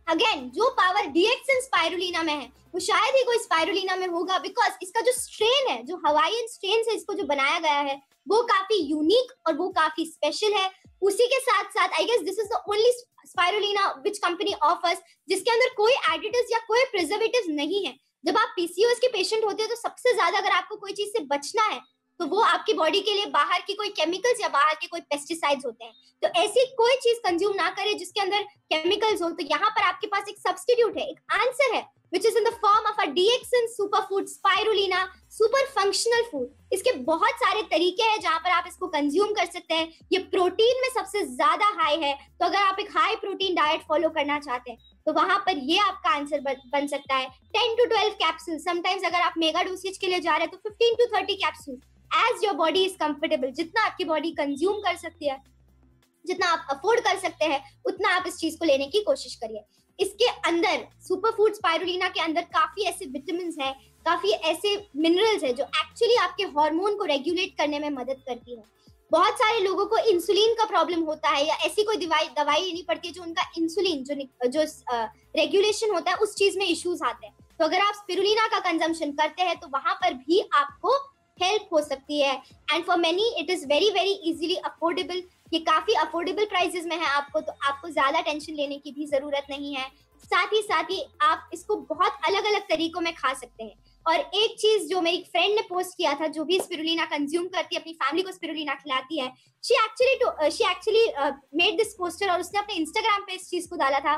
अगेन, जो पावर डीएक्सन स्पाइरुलिना में है वो शायद ही कोई स्पाइरुलिना में होगा, बिकॉज इसका जो स्ट्रेन है, जो हवाईयन स्ट्रेन से इसको जो बनाया गया है, वो काफी यूनिक और वो काफी स्पेशल है। उसी के साथ साथ I guess this is the only spirulina which company offers जिसके अंदर कोई एडिटिव्स या कोई प्रिजर्वेटिव्स नहीं है। जब आप पीसीओएस के पेशेंट होते हैं तो सबसे ज्यादा अगर आपको कोई चीज से बचना है तो वो आपकी बॉडी के लिए बाहर की कोई केमिकल्स या बाहर के कोई पेस्टिसाइड्स होते हैं। तो ऐसी कोई चीज कंज्यूम ना करें जिसके अंदर केमिकल्स हो। तो यहाँ पर आपके पास एक सब्स्टिट्यूट है, एक आंसर है, which is in the form of a DXN superfood spirulina super functional food। इसके बहुत सारे तरीके हैं जहां पर आप इसको कंज्यूम कर सकते हैं। ये प्रोटीन में सबसे ज्यादा हाई है, तो अगर आप एक हाई प्रोटीन डाइट फॉलो करना चाहते हैं तो वहां पर ये आपका आंसर बन सकता है। 10 to 12 कैप्सूल, समटाइम्स अगर आप मेगा डोसेज के लिए जा रहे हैं तो 15 to 30 capsule, as your body is comfortable. जितना आपकी बॉडी कंज्यूम कर सकती है, जितना आप अफोर्ड कर सकते हैं, उतना आप इस चीज को लेने की कोशिश करिए। इसके अंदर सुपर फूड स्पाइरुलिना के अंदर काफी ऐसे विटामिन्स हैं, काफी ऐसे मिनरल्स हैं जो एक्चुअली आपके हार्मोन को रेगुलेट करने में मदद करती है। बहुत सारे लोगों को इंसुलिन का प्रॉब्लम होता है या ऐसी कोई दवाई लेनी पड़ती है जो उनका इंसुलिन जो रेगुलेशन होता है उस चीज में इश्यूज आते हैं। तो अगर आप स्पिरुलिना का कंजम्पशन करते हैं तो वहां पर भी आपको हेल्प हो सकती है। And for many it is very very easily affordable. ये काफी अफोर्डेबल प्राइसेस में है आपको, तो आपको ज्यादा टेंशन लेने की भी जरूरत नहीं है। साथ ही आप इसको बहुत अलग अलग तरीकों में खा सकते हैं। और एक चीज जो मेरी फ्रेंड ने पोस्ट किया था, जो भी स्पिरुलिना कंज्यूम करती है, अपनी फैमिली को स्पिरुलिना खिलाती है, she actually made this poster और उसने अपने इंस्टाग्राम पे इस चीज को डाला था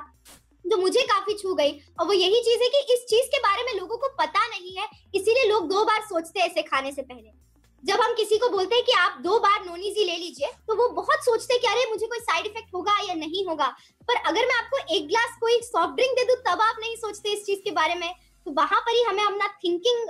जो मुझे काफी छू गई, और वो यही चीज है कि इस चीज के बारे में लोगों को पता नहीं है, इसीलिए लोग 2 बार सोचते हैं इसे खाने से पहले। जब हम किसी को बोलते हैं कि आप 2 बार नोनीजी ले लीजिए, तो वो बहुत सोचते हैं कि अरे मुझे कोई साइड इफेक्ट होगा या नहीं होगा। पर अगर मैं आपको 1 ग्लास कोई सॉफ्ट ड्रिंक दे दूं, तब आप नहीं सोचते इस चीज के बारे में। तो वहां पर ही हमें अपना थिंकिंग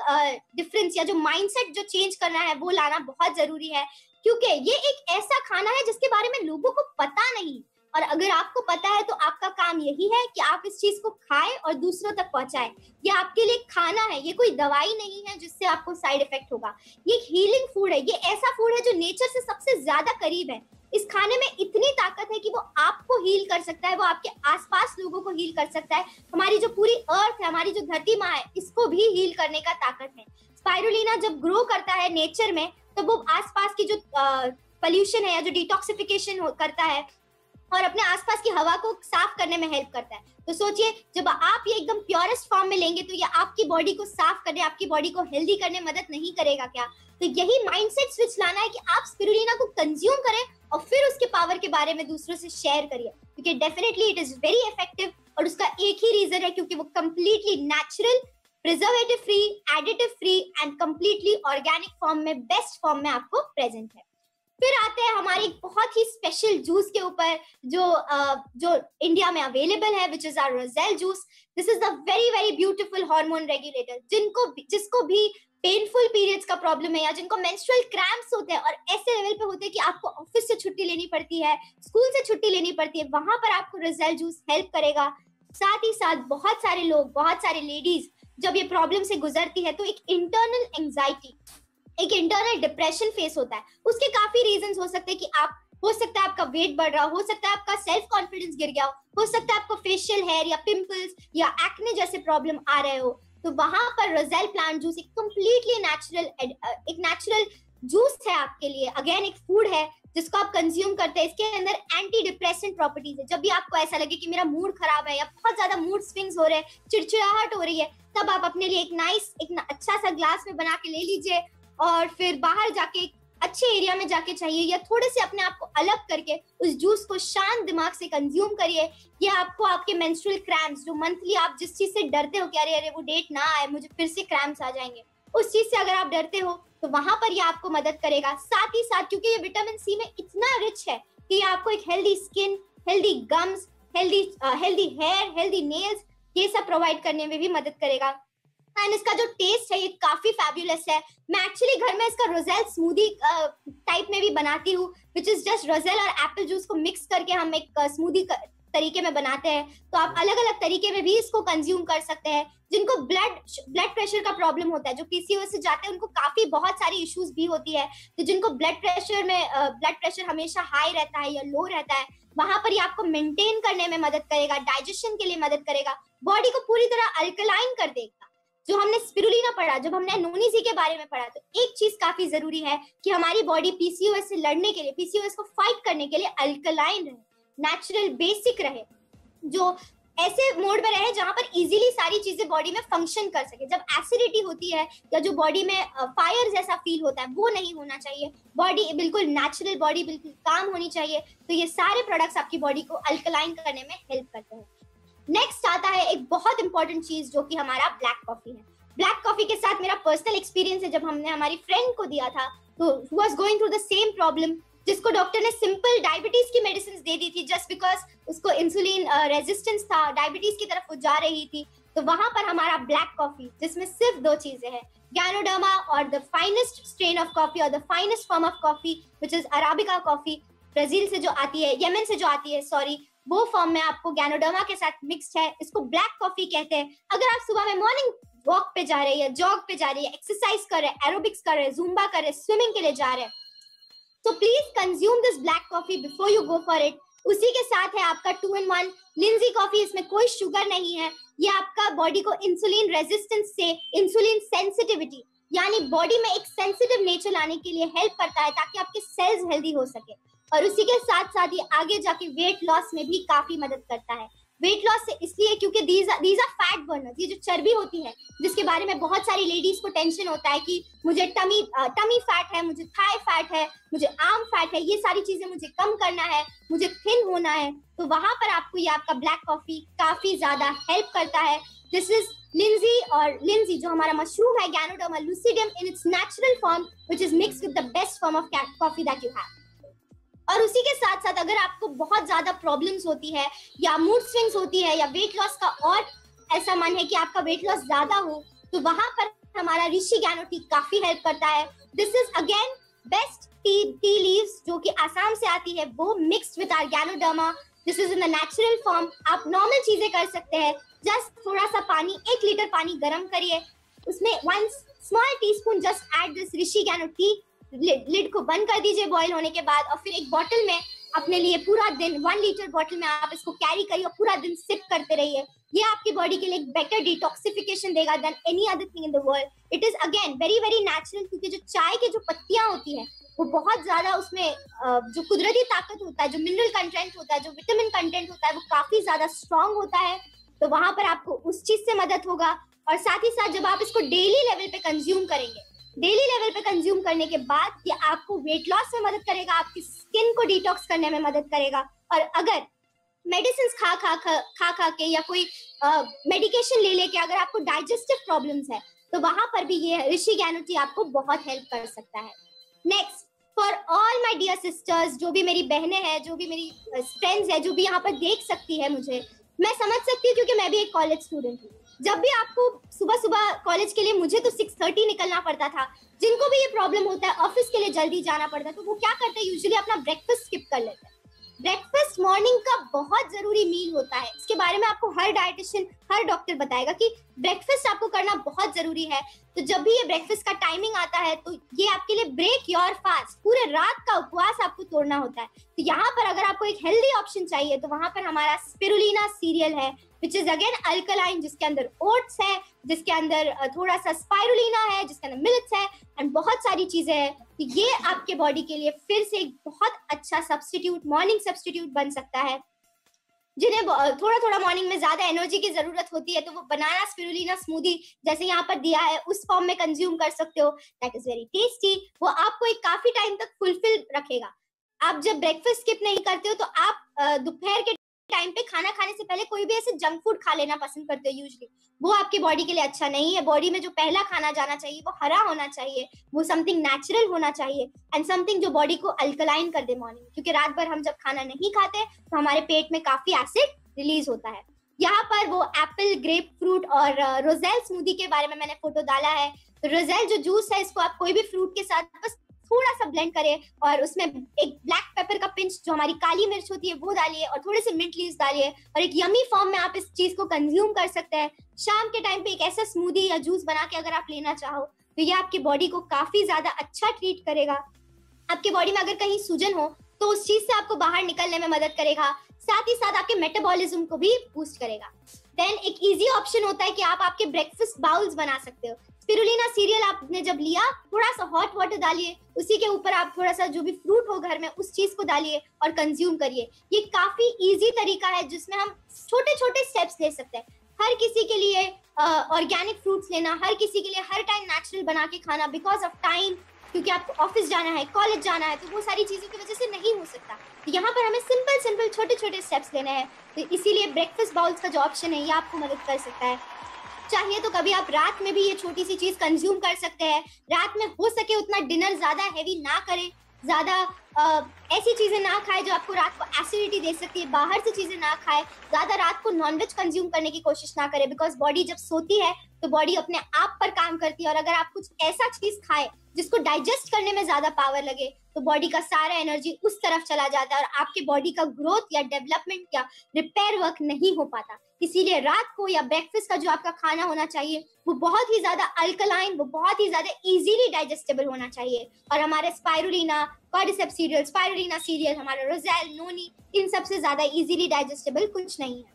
डिफरेंस या जो माइंडसेट जो चेंज करना है वो लाना बहुत जरूरी है, क्योंकि ये एक ऐसा खाना है जिसके बारे में लोगों को पता नहीं। और अगर आपको पता है तो आपका काम यही है कि आप इस चीज को खाएं और दूसरों तक पहुंचाएं। ये आपके लिए खाना है, ये कोई दवाई नहीं है जिससे आपको साइड इफेक्ट होगा। ये एक हीलिंग फूड है, ये ऐसा फूड है जो नेचर से सबसे ज्यादा करीब है। इस खाने में इतनी ताकत है कि वो आपको हील कर सकता है, वो आपके आसपास लोगों को हील कर सकता है। हमारी जो पूरी अर्थ है, हमारी जो धरती माँ है, इसको भी हील करने का ताकत है। स्पाइरुलिना जब ग्रो करता है नेचर में, तो वो आसपास की जो पोल्यूशन है या जो डिटॉक्सिफिकेशन करता है और अपने आसपास की हवा को साफ करने में हेल्प करता है। तो सोचिए, जब आप ये एकदम प्योरेस्ट फॉर्म में लेंगे तो ये आपकी बॉडी को साफ करने, आपकी बॉडी को हेल्दी करने में मदद नहीं करेगा क्या? तो यही माइंडसेट स्विच लाना है कि आप स्पिरुलिना को कंज्यूम करें और फिर उसके पावर के बारे में दूसरों से शेयर करिए, क्योंकि definitely it is very effective. और उसका एक ही रीजन है, क्योंकि वो completely natural, preservative free, additive free and completely organic form में, बेस्ट फॉर्म में आपको प्रेजेंट है। फिर आते हैं हमारे बहुत ही स्पेशल जूस के ऊपर जो इंडिया में अवेलेबल है, which is our roselle juice. This is the very very beautiful hormone regulator. जिसको भी पेनफुल पीरियड्स का प्रॉब्लम है या जिनको मेंस्ट्रुअल क्रैम्प्स होते हैं और ऐसे लेवल पे होते हैं कि आपको ऑफिस से छुट्टी लेनी पड़ती है, स्कूल से छुट्टी लेनी पड़ती है, वहां पर आपको रोजेल जूस हेल्प करेगा। साथ ही साथ बहुत सारे लोग, बहुत सारे लेडीज जब ये प्रॉब्लम से गुजरती है तो एक इंटरनल एंजाइटी, एक इंटरनल डिप्रेशन फेस होता है। उसके काफी रीजंस हो सकते हैं कि हो सकता है आपका वेट बढ़ रहा हो सकता है आपका सेल्फ कॉन्फिडेंस गिर गया हो सकता है आपको फेशियल हेयर या पिंपल्स या एक्ने जैसे प्रॉब्लम आ रहे हो। तो वहां पर रोजेल प्लांट जूस एक कंप्लीटली नेचुरल जूस है आपके लिए। अगेन एक फूड है जिसको आप कंज्यूम करते हैं। इसके अंदर एंटी डिप्रेसेंट प्रॉपर्टीज है। जब भी आपको ऐसा लगे कि मेरा मूड खराब है या बहुत ज्यादा मूड स्विंग्स हो रहे हैं, चिड़चिड़ाहट हो रही है, तब आप अपने लिए एक अच्छा सा ग्लास में बना के ले लीजिए और फिर बाहर जाके अच्छे एरिया में जाके चाहिए या थोड़े से अपने आप को अलग करके उस जूस को शांत दिमाग से कंज्यूम करिए। ये आपको आपके मेंस्ट्रुअल क्रैम्प्स, जो मंथली आप जिस चीज से डरते हो कि अरे वो डेट ना आए, मुझे फिर से क्रैम्प्स आ जाएंगे, उस चीज से अगर आप डरते हो तो वहां पर ये आपको मदद करेगा। साथ ही साथ क्योंकि ये विटामिन सी में इतना रिच है कि ये आपको एक healthy skin, healthy gums, healthy hair, healthy nails, ये सब प्रोवाइड करने में भी मदद करेगा। एंड इसका जो टेस्ट है ये काफी फैबुलस है। मैं एक्चुअली घर में इसका रोजेल स्मूदी टाइप में भी बनाती हूँ, विच इज जस्ट रोजेल और एप्पल जूस को मिक्स करके हम एक स्मूदी तरीके में बनाते हैं। तो आप अलग अलग तरीके में भी इसको कंज्यूम कर सकते हैं। जिनको ब्लड प्रेशर का प्रॉब्लम होता है, जो पीसीओएस से जाते हैं, उनको काफी बहुत सारी इश्यूज भी होती है। तो जिनको ब्लड प्रेशर हमेशा हाई रहता है या लो रहता है, वहां पर ये आपको मेंटेन करने में मदद करेगा, डाइजेशन के लिए मदद करेगा, बॉडी को पूरी तरह अल्कलाइन कर देगा। जो हमने स्पिरुलिना पढ़ा, जब हमने नोनीजी के बारे में पढ़ा, तो एक चीज काफी जरूरी है कि हमारी बॉडी पीसीओएस से लड़ने के लिए, पीसीओएस को फाइट करने के लिए अल्कलाइन रहे, नेचुरल बेसिक रहे, जो ऐसे मोड में रहे जहां पर इजीली सारी चीजें बॉडी में फंक्शन कर सके। जब एसिडिटी होती है या जो बॉडी में फायर जैसा फील होता है, वो नहीं होना चाहिए। बॉडी बिल्कुल नेचुरल, बॉडी बिल्कुल काम होनी चाहिए। तो ये सारे प्रोडक्ट्स आपकी बॉडी को अल्कलाइन करने में हेल्प करते हैं। नेक्स्ट आता है एक बहुत इंपॉर्टेंट चीज, जो कि हमारा ब्लैक कॉफी है। ब्लैक कॉफी के साथ मेरा पर्सनल एक्सपीरियंस है। जब हमने हमारी फ्रेंड को दिया था, तो who was going through the same problem, जिसको डॉक्टर ने सिंपल डायबिटीज की मेडिसिन दे दी थी जस्ट बिकॉज उसको इंसुलिन रेजिस्टेंस था, डायबिटीज की तरफ वो जा रही थी। तो वहां पर हमारा ब्लैक कॉफी, जिसमें सिर्फ 2 चीजें हैं, गैनोडर्मा और the finest strain of coffee और the finest form of coffee which is arabica coffee, Brazil से जो आती है, यमन से जो आती है, सॉरी, वो फॉर्म में आपको गैनोडर्मा के साथ मिक्स्ड है। इसको ब्लैक कॉफी कहते हैं। अगर आप सुबह में मॉर्निंग वॉक पे जा रहे हैं, जॉग पे जा रही है, एक्सरसाइज कर रहे हैं, एरोबिक्स कर रहे हैं, जुम्बा कर रहे हैं, स्विमिंग के लिए जा रहे हैं, तो please consume this black coffee before you go for it. उसी के साथ है आपका 2-in-1 लिंजी कॉफी। इसमें कोई शुगर नहीं है। ये आपका बॉडी को इंसुलिन रेजिस्टेंस से इंसुलिन सेंसिटिविटी, यानी बॉडी में एक सेंसिटिव नेचर लाने के लिए हेल्प करता है, ताकि आपके सेल्स हेल्दी हो सके। और उसी के साथ साथ ये आगे जाके वेट लॉस में भी काफी मदद करता है। वेट लॉस से इसलिए क्योंकि दीज आर फैट बर्नर्स, ये जो चर्बी होती है जिसके बारे में बहुत सारी लेडीज को टेंशन होता है कि मुझे टमी फैट है, मुझे थाई फैट है, मुझे आर्म फैट है, ये सारी चीजें मुझे कम करना है, मुझे थिन होना है, तो वहां पर आपको ये आपका ब्लैक कॉफी काफी ज्यादा हेल्प करता है। दिस इज लिंजी जो हमारा मशरूम है, ganoderma lucidum in its natural form which is mixed with the best form of coffee that you have. और उसी के साथ साथ अगर आपको बहुत ज्यादा प्रॉब्लम्स होती है या मूड स्विंग्स होती है या वेट लॉस का और ऐसा मन है कि आपका वेट लॉस ज्यादा हो, तो वहां पर हमारा ऋषि गैनो टी काफी हेल्प करता है। This is again best tea leaves जो कि आसाम से आती है, वो mixed with our ganoderma. This is in the natural form. आप नॉर्मल चीजें कर सकते हैं, जस्ट थोड़ा सा पानी, 1 लीटर पानी गर्म करिए, उसमें 1 small teaspoon just add this Reishi Gano tea, lid को बंद कर दीजिए बॉईल होने के बाद, और फिर एक बॉटल में अपने लिए पूरा दिन 1 लीटर बॉटल में आप इसको कैरी करिए और पूरा दिन सिप करते रहिए। ये आपकी बॉडी के लिए एक बेटर डिटॉक्सिफिकेशन देगा than any other thing in the world. It is again very very natural, क्योंकि जो चाय के जो पत्तियां होती है वो बहुत ज्यादा उसमें जो कुदरती ताकत होता है, जो मिनरल कंटेंट होता है, जो विटामिन कंटेंट होता है, वो काफी ज्यादा स्ट्रॉन्ग होता है। तो वहां पर आपको उस चीज से मदद होगा। और साथ ही साथ जब आप इसको डेली लेवल पे कंज्यूम करेंगे, डेली लेवल पे कंज्यूम करने के बाद ये आपको वेट लॉस में मदद करेगा, आपकी स्किन को डिटॉक्स करने में मदद करेगा। और अगर मेडिसिन खा के या कोई मेडिकेशन ले लेके अगर आपको डाइजेस्टिव प्रॉब्लम्स है, तो वहां पर भी ये ऋषि गैनो टी आपको बहुत हेल्प कर सकता है। Next, for all my dear sisters, जो भी मेरी बहनें हैं, जो भी मेरी फ्रेंड्स है, जो भी यहाँ पर देख सकती है मुझे, मैं समझ सकती हूँ क्योंकि मैं भी एक कॉलेज स्टूडेंट हूँ। जब भी आपको सुबह सुबह कॉलेज के लिए, मुझे तो 6:30 निकलना पड़ता था, जिनको भी ये प्रॉब्लम होता है ऑफिस के लिए जल्दी जाना पड़ता है, तो वो क्या करते हैं, यूजुअली अपना ब्रेकफास्ट स्किप कर लेते हैं। ब्रेकफास्ट मॉर्निंग का बहुत जरूरी मील होता है। इसके बारे में आपको हर डाइटिशियन, हर डॉक्टर बताएगा कि ब्रेकफास्ट आपको करना बहुत जरूरी है। तो जब भी ये ब्रेकफास्ट का टाइमिंग आता है, तो ये आपके लिए ब्रेक योर फास्ट, पूरे रात का उपवास आपको तोड़ना होता है। तो यहाँ पर अगर आपको एक हेल्दी ऑप्शन चाहिए, तो वहां पर हमारा स्पिरुलिना सीरियल है, विच इज अगेन अल्कलाइन, जिसके अंदर ओट्स है, जिसके अंदर थोड़ा सा स्पाइरुलिना है, जिसके अंदर मिलेट्स है एंड बहुत सारी चीजें हैं। तो ये आपके बॉडी के लिए फिर से एक बहुत अच्छा सब्स्टिट्यूट, मॉर्निंग सब्स्टिट्यूट बन सकता है। जिन्हें थोड़ा थोड़ा मॉर्निंग में ज्यादा एनर्जी की जरूरत होती है, तो वो बनाना स्पिरुलिना स्मूदी जैसे यहाँ पर दिया है उस फॉर्म में कंज्यूम कर सकते हो। That is very tasty. वो आपको एक काफी टाइम तक फुलफिल रखेगा। आप जब ब्रेकफास्ट स्किप नहीं करते हो, तो आप दोपहर के टाइम पे खाना खाने से पहले कोई भी ऐसे जंक फूड खा लेना पसंद करते हो यूजुअली, वो आपकी बॉडी के लिए अच्छा नहीं है। बॉडी में जो पहला खाना जाना चाहिए वो हरा होना चाहिए, वो समथिंग नेचुरल होना चाहिए एंड समथिंग जो बॉडी को अल्कलाइन कर दे मॉर्निंग, क्योंकि रात भर हम जब खाना नहीं खाते तो हमारे पेट में काफी एसिड रिलीज होता है। यहाँ पर वो एप्पल, ग्रेप फ्रूट और रोजेल स्मूदी के बारे में मैंने फोटो डाला है। रोजेल जो जूस है, इसको आप कोई भी फ्रूट के साथ बस थोड़ा सा ब्लेंड करें और उसमें एक ब्लैक पेपर का पिंच, जो हमारी काली मिर्च होती है, वो डालिए और थोड़े से मिंट लीव्स डालिए और एक यमी फॉर्म में आप इस चीज को कंज्यूम कर सकते हैं। शाम के टाइम पे एक ऐसा स्मूदी या जूस बना के अगर आप लेना चाहो, तो ये आपकी बॉडी को काफी ज्यादा अच्छा ट्रीट करेगा। आपके बॉडी में अगर कहीं सूजन हो तो उस चीज से आपको बाहर निकलने में मदद करेगा, साथ ही साथ आपके मेटाबॉलिज्म को भी बूस्ट करेगा। देन एक इजी ऑप्शन होता है कि आप आपके ब्रेकफास्ट बाउल्स बना सकते हो। स्पिरुलिना सीरियल आपने जब लिया, थोड़ा सा हॉट वाटर डालिए, उसी के ऊपर आप थोड़ा सा जो भी फ्रूट हो घर में उस चीज को डालिए और कंज्यूम करिए। ये काफी इजी तरीका है जिसमें हम छोटे छोटे स्टेप्स ले सकते हैं। हर किसी के लिए ऑर्गेनिक फ्रूट्स लेना, हर किसी के लिए हर टाइम नेचुरल बना के खाना, बिकॉज ऑफ टाइम, क्योंकि आपको ऑफिस जाना है, कॉलेज जाना है, तो वो सारी चीजों की वजह से नहीं हो सकता। तो यहाँ पर हमें सिंपल छोटे छोटे स्टेप्स लेने हैं। तो इसीलिए ब्रेकफास्ट बाउल्स का जो ऑप्शन है ये आपको मदद कर सकता है। चाहिए तो कभी आप रात में भी ये छोटी सी चीज कंज्यूम कर सकते हैं। रात में हो सके उतना डिनर ज्यादा हैवी ना करें, ज्यादा ऐसी चीजें ना खाए जो आपको रात को एसिडिटी दे सकती है, बाहर से चीजें ना खाए, ज्यादा रात को नॉनवेज कंज्यूम करने की कोशिश ना करें, बिकॉज बॉडी जब सोती है तो बॉडी अपने आप पर काम करती है, और अगर आप कुछ ऐसा चीज खाए जिसको डाइजेस्ट करने में ज्यादा पावर लगे, तो बॉडी का सारा एनर्जी उस तरफ चला जाता है और आपके बॉडी का ग्रोथ या डेवलपमेंट या रिपेयर वर्क नहीं हो पाता। इसीलिए रात को या ब्रेकफास्ट का जो आपका खाना होना चाहिए वो बहुत ही ज्यादा अल्कलाइन, वो बहुत ही ज्यादा इजीली डाइजेस्टेबल होना चाहिए। और हमारे spirulina, cordyceps serial, spirulina serial, हमारा रोजेल, नोनी, इन सबसे ज्यादा इजीली डाइजेस्टेबल कुछ नहीं है।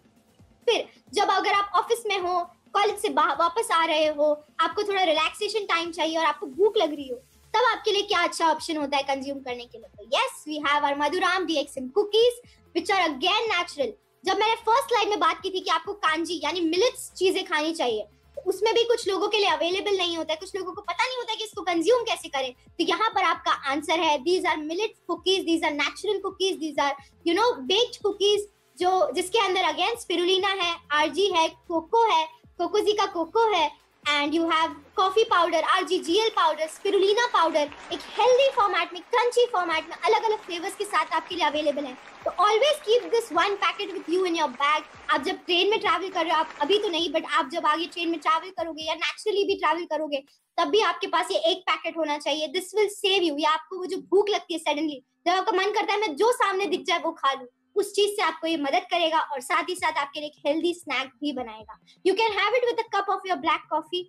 फिर जब अगर आप ऑफिस में हो, कॉलेज से वापस आ रहे हो, आपको थोड़ा रिलैक्सेशन टाइम चाहिए और आपको भूख लग रही हो, तब आपके लिए क्या अच्छा ऑप्शन होता है कंज्यूम करने के लिए? तो yes, we have our Madhuram DXM cookies, which are again natural. जब मैंने फर्स्ट स्लाइड में बात की थी कि आपको कांजी यानी मिलेट्स चीजें खानी चाहिए, तो उसमें भी कुछ लोगों के लिए अवेलेबल नहीं होता है, कुछ लोगों को पता नहीं होता है कि इसको कंज्यूम कैसे करें। तो यहाँ पर आपका आंसर है, these are millet cookies, these are natural cookies, these are baked cookies, जो जिसके अंदर अगेन स्पिरुलिना है, आरजी है, कोको है, कोकोजी का कोको है, and you have coffee powder, RGGL powder, spirulina powder, एक हेल्दी फॉर्मेट में, क्रंची फॉर्मेट में, अलग अलग फ्लेवर्स के साथ आपके लिए अवेलेबल है। तो always keep this one packet with you in your bag. आप जब ट्रेन में ट्रैवल कर रहे हो, आप अभी तो नहीं, बट आप जब आगे ट्रेन में ट्रैवल करोगे या नेचुरली भी ट्रैवल करोगे, तब भी आपके पास ये एक पैकेट होना चाहिए। This will save you. या आपको वो जो भूख लगती है सडनली, जब आपका मन करता है मैं जो सामने दिख जाए वो खा लूं, उस चीज से आपको ये मदद करेगा और साथ ही साथ आपके लिए एक हेल्दी स्नैक भी बनाएगा। You can have it with a cup of your black coffee.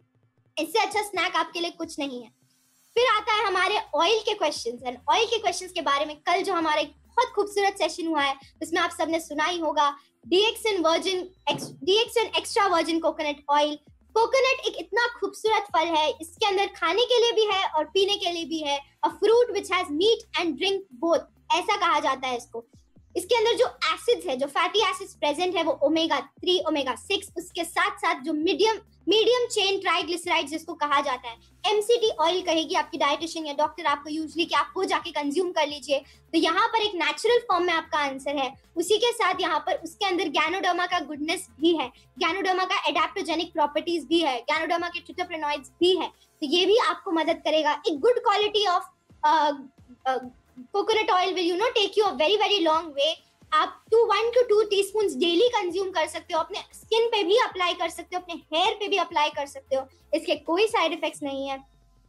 इससे अच्छा स्नैक आपके लिए कुछ नहीं है। फिर आता है हमारे ऑयल के क्वेश्चंस। एंड ऑयल के क्वेश्चंस के बारे में कल जो हमारा एक बहुत खूबसूरत सेशन हुआ है, उसमें आप सबने सुना ही होगा, DXN extra virgin coconut oil. Coconut एक इतना खूबसूरत फल है, इसके अंदर खाने के लिए भी है और पीने के लिए भी है। A fruit which has meat and drink both, ऐसा कहा जाता है इसको। इसके अंदर जो एसिड्स है, जो फैटी एसिड्स प्रेजेंट है, वो ओमेगा 3, ओमेगा 6, उसके साथ साथ जो मीडियम चेन ट्राइग्लिसराइड्स जिसको कहा जाता है, MCT ऑयल कहेगी आपकी डाइटिशियन या डॉक्टर आपको यूजुअली कि आप वो जाके कंज्यूम कर लीजिए। तो यहाँ पर एक नेचुरल फॉर्म में आपका आंसर है। उसी के साथ यहाँ पर उसके अंदर गैनोडर्मा का गुडनेस भी है, गैनोडर्मा का एडेप्टोजेनिक प्रॉपर्टीज भी है, गैनोडर्मा के ट्रिटोपेनॉइड्स भी है। तो ये भी आपको मदद करेगा। एक good quality of coconut oil will take you a very very long way. आप 1 to 2 टीस्पून डेली कंज्यूम कर सकते हो, अपने स्किन पे भी अप्लाई कर सकते हो, अपने हेयर पे भी अप्लाई कर सकते हो, इसके कोई साइड इफेक्ट्स नहीं है।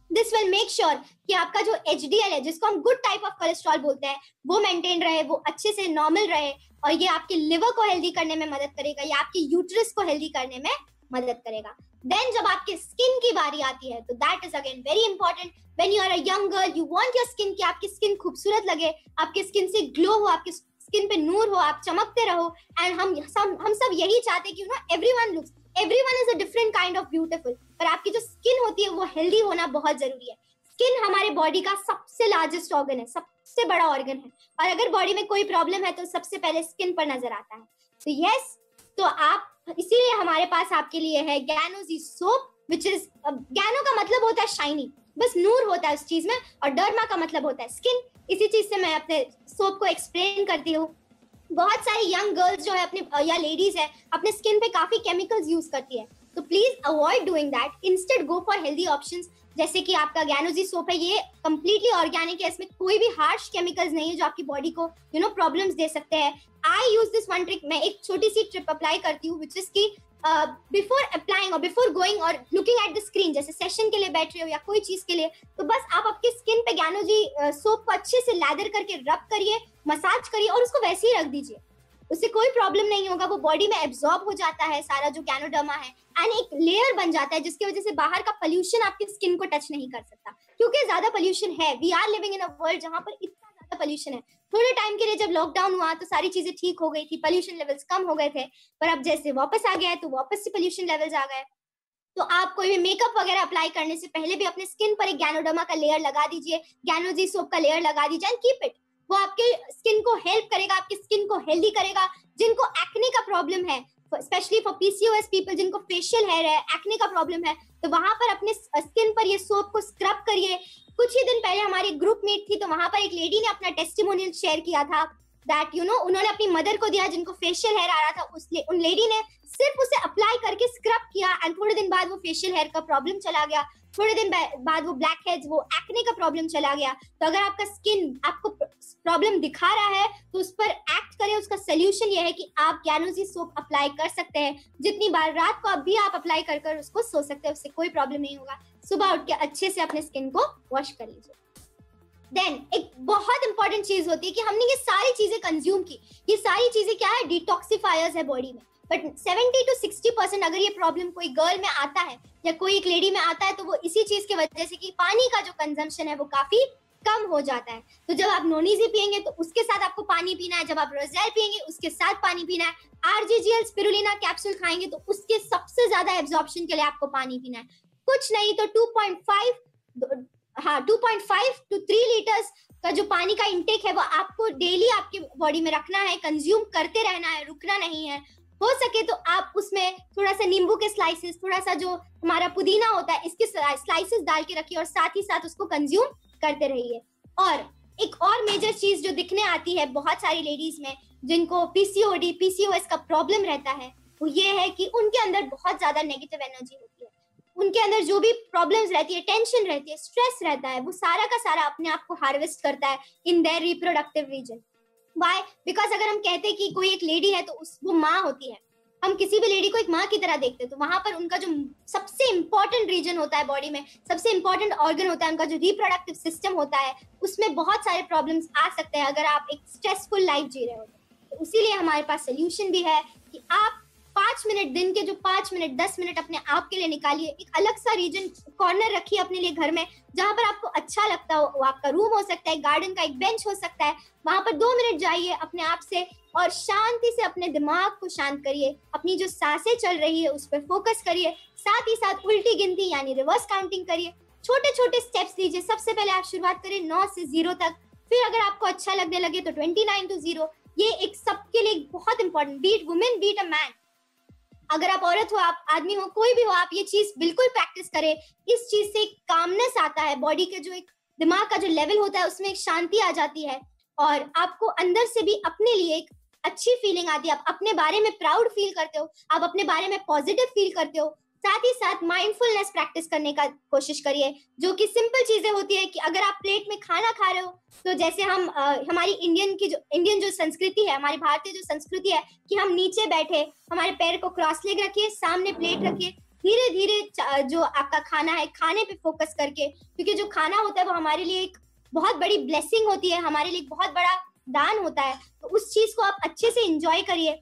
दिस विल मेक श्योर कि आपका जो HDL है, जिसको हम गुड टाइप ऑफ कोलेस्ट्रॉल बोलते हैं, वो मेंटेन रहे, वो अच्छे से नॉर्मल रहे, और ये आपके लिवर को हेल्दी करने में मदद करेगा, या आपके यूट्रस को हेल्दी करने में मदद करेगा। देन जब आपके स्किन की बारी आती है, तो that is again very important. When you are a young girl, you want your skin कि आपकी स्किन खूबसूरत लगे, आपकी स्किन से ग्लो हो, आपकी स्किन पे नूर हो, आप चमकते रहो। एंड हम सब यही चाहते हैं कि everyone is a different kind of beautiful, पर आपकी जो स्किन होती है वो हेल्दी होना बहुत जरूरी है। स्किन हमारे बॉडी का सबसे लार्जेस्ट ऑर्गन है, सबसे बड़ा ऑर्गन है, और अगर बॉडी में कोई प्रॉब्लम है तो सबसे पहले स्किन पर नजर आता है। तो यस, तो आप, इसीलिए हमारे पास आपके लिए है गैनोजी सोप, विच इज, गैनो का मतलब होता है शाइनी, बस नूर होता है उस चीज में, और डर्मा का मतलब होता है स्किन। इसी चीज से मैं अपने सोप को एक्सप्लेन करती हूँ। बहुत सारी यंग गर्ल्स जो है अपने, या लेडीज है, अपने स्किन पे काफी केमिकल्स यूज करती है, तो please avoid doing that. Instead go for healthy options, जैसे कि आपका गैनोजी सोप है, ये कंप्लीटली ऑर्गेनिक है, इसमें कोई भी हार्श केमिकल्स नहीं है जो आपकी बॉडी को प्रॉब्लम्स दे सकते हैं। आई यूज दिस वन ट्रिक, मैं एक छोटी सी ट्रिप अप्लाई करती हूँ, विच इज की बिफोर अप्लाइंग और बिफोर गोइंग और लुकिंग एट द स्क्रीन, जैसे सेशन के लिए बैठ रहे हो या कोई चीज के लिए, तो बस आप आपकी स्किन पे गैनोजी सोप को अच्छे से लैदर करके रब करिए, मसाज करिए, और उसको वैसे ही रख दीजिए। उससे कोई प्रॉब्लम नहीं होगा, वो बॉडी में एब्जॉर्ब हो जाता है सारा जो गैनोडर्मा है, एंड एक लेयर बन जाता है, जिसकी वजह से बाहर का पोल्यूशन आपकी स्किन को टच नहीं कर सकता, क्योंकि ज्यादा पोल्यूशन है। We are living in a world जहां पर इतना ज्यादा पोल्यूशन है। थोड़े टाइम के लिए जब लॉकडाउन हुआ तो सारी चीजें ठीक हो गई थी, पोल्यूशन लेवल्स कम हो गए थे, पर अब जैसे वापस आ गया है तो वापस से पोल्यूशन लेवल्स आ गए। तो आप कोई भी मेकअप वगैरह अप्लाई करने से पहले भी अपने स्किन पर एक गैनोडर्मा का लेयर लगा दीजिए, गैनोजी सोप का लेयर लगा दीजिए, एंड कीप इट। वो आपके स्किन को हेल्प करेगा, आपकी स्किन को हेल्दी करेगा। जिनको एक्ने का प्रॉब्लम है, स्पेशली फॉर PCOS पीपल, जिनको फेशियल हेयर है, एक्ने का प्रॉब्लम है, तो वहां पर अपने स्किन पर ये सोप को स्क्रब करिए। कुछ ही दिन पहले हमारी ग्रुप मीट थी, तो वहां पर एक लेडी ने अपना टेस्टिमोनियल शेयर किया था, दैट उन्होंने अपनी मदर को दिया जिनको फेशियल हेयर आ रहा था, उन लेडी ने सिर्फ उसे अप्लाई करके स्क्रब किया, एंड थोड़े दिन बाद वो फेशियल हेयर का प्रॉब्लम चला गया, थोड़े दिन बाद वो ब्लैक हेड्स, वो एक्ने का प्रॉब्लम चला गया। तो अगर आपका स्किन आपको प्रॉब्लम दिखा रहा है तो उस पर एक्ट करें। उसका सोल्यूशन ये है कि आप गैनोजी सोप अप्लाई कर सकते हैं, जितनी बार रात को अभी आप अप्लाई कर कर उसको सो सकते हैं, उससे कोई प्रॉब्लम नहीं होगा। सुबह उठ के अच्छे से अपने स्किन को वॉश कर लीजिए। देन एक बहुत इंपॉर्टेंट चीज होती है कि हमने ये सारी चीजें कंज्यूम की, ये सारी चीजें क्या है, डिटॉक्सिफायर्स है बॉडी में, बट 70 to 60% अगर ये प्रॉब्लम कोई गर्ल में आता है या कोई एक लेडी में आता है, तो वो इसी चीज की वजह से कि पानी का जो कंजम्पशन है वो काफी कम हो जाता है। तो जब आप नोनीजी पियेंगे तो उसके साथ आपको पानी पीना है, जब आप रोजेल पियेंगे उसके साथ पानी पीना है, आरजीजीएल स्पिरुलिना कैप्सूल खाएंगे तो उसके सबसे ज्यादा एब्जॉर्प्शन के लिए आपको पानी पीना है। कुछ नहीं तो 2.5 हाँ 2.5 to 3 लीटर्स का जो पानी का इंटेक है वो आपको डेली आपके बॉडी में रखना है, कंज्यूम करते रहना है, रुकना नहीं है। हो सके तो आप उसमें थोड़ा सा नींबू के स्लाइसेस, थोड़ा सा जो हमारा पुदीना होता है इसके स्लाइसेस डाल के रखिए और साथ ही साथ उसको कंज्यूम करते रहिए। और एक और मेजर चीज जो दिखने आती है बहुत सारी लेडीज में जिनको पीसीओडी पीसीओएस का प्रॉब्लम रहता है वो ये है कि उनके अंदर बहुत ज्यादा नेगेटिव एनर्जी होती है। उनके अंदर जो भी प्रॉब्लम्स रहती है, टेंशन रहती है, स्ट्रेस रहता है, वो सारा का सारा अपने आप को हार्वेस्ट करता है in their reproductive region. Why? Because अगर हम कहते हैं कि कोई एक लेडी है तो वो माँ होती है, हम किसी भी लेडी को एक माँ की तरह देखते हैं, तो वहां पर उनका जो सबसे इंपॉर्टेंट रीजन होता है बॉडी में, सबसे इंपॉर्टेंट ऑर्गन होता है, उनका जो रिप्रोडक्टिव सिस्टम होता है, उसमें बहुत सारे प्रॉब्लम्स आ सकते हैं अगर आप एक स्ट्रेसफुल लाइफ जी रहे हो। तो इसीलिए हमारे पास सोल्यूशन भी है कि आप 5 मिनट, दिन के जो 5 मिनट 10 मिनट अपने आप के लिए निकालिए, एक अलग सा रीजन कॉर्नर रखिए अपने लिए घर में जहां पर आपको अच्छा लगता हो। वो आपका रूम हो सकता है, गार्डन का एक बेंच हो सकता है, वहां पर 2 मिनट जाइए अपने आप से और शांति से अपने दिमाग को शांत करिए, अपनी जो सांसें चल रही है उस पर फोकस करिए, साथ ही साथ उल्टी गिनती यानी रिवर्स काउंटिंग करिए, छोटे छोटे स्टेप्स लीजिए। सबसे पहले आप शुरुआत करिए 9 से 0 तक, फिर अगर आपको अच्छा लगने लगे तो 29 to 0। ये एक सबके लिए बहुत important, beat women beat a man. अगर आप औरत हो, आप आदमी हो, कोई भी हो, आप ये चीज बिल्कुल प्रैक्टिस करें। इस चीज से एक कामनेस आता है, बॉडी के जो एक दिमाग का जो लेवल होता है उसमें एक शांति आ जाती है और आपको अंदर से भी अपने लिए एक अच्छी फीलिंग आती है। आप अपने बारे में प्राउड फील करते हो, आप अपने बारे में पॉजिटिव फील करते हो। साथ ही साथ माइंडफुलनेस प्रैक्टिस करने का कोशिश करिए, जो कि सिंपल चीजें होती है कि अगर आप प्लेट में खाना खा रहे हो तो जैसे हम हमारी इंडियन जो संस्कृति है, हमारी भारतीय जो संस्कृति है कि हम नीचे बैठे, हमारे पैर को क्रॉस लेग रखिए, सामने प्लेट रखिए, धीरे धीरे जो आपका खाना है खाने पे फोकस करके, क्योंकि जो खाना होता है वो हमारे लिए एक बहुत बड़ी ब्लेसिंग होती है, हमारे लिए बहुत बड़ा दान होता है। तो उस चीज को आप अच्छे से एंजॉय करिए।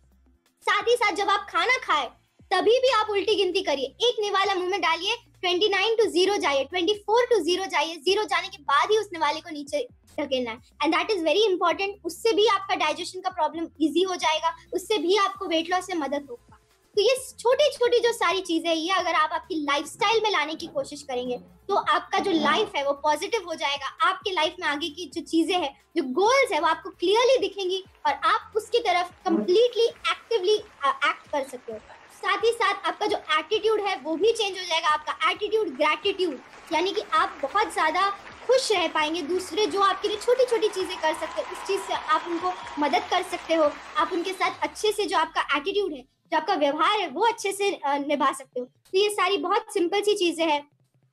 साथ ही साथ जब आप खाना खाए तभी भी आप उल्टी गिनती करिए, एक निवाला मुंह में डालिए, 29 to 0 जाइए, 24 to 0 जाइए, 0 जाने के बाद ही उस निवाले को नीचे ढकेलना है। And that is very important. उससे भी आपका डाइजेशन का प्रॉब्लम इजी हो जाएगा, उससे भी आपको वेट लॉस में मदद होगा। तो ये छोटी छोटी जो सारी चीजें, ये अगर आप आपकी लाइफस्टाइल में लाने की कोशिश करेंगे तो आपका जो लाइफ है वो पॉजिटिव हो जाएगा। आपके लाइफ में आगे की जो चीजें हैं, जो गोल्स है, वो आपको क्लियरली दिखेंगी और आप उसकी तरफ कंप्लीटली एक्टिवली एक्ट कर सकते हो। साथ ही साथ आपका जो एटीट्यूड है वो भी चेंज हो जाएगा। आपका एटीट्यूड ग्रैटिट्यूड, यानी कि आप बहुत ज्यादा खुश रह पाएंगे। दूसरे जो आपके लिए छोटी छोटी चीजें कर सकते हैं, उस चीज से आप उनको मदद कर सकते हो। आप उनके साथ अच्छे से, जो आपका एटीट्यूड है, जो आपका व्यवहार है, वो अच्छे से निभा सकते हो। तो ये सारी बहुत सिंपल सी चीजें हैं।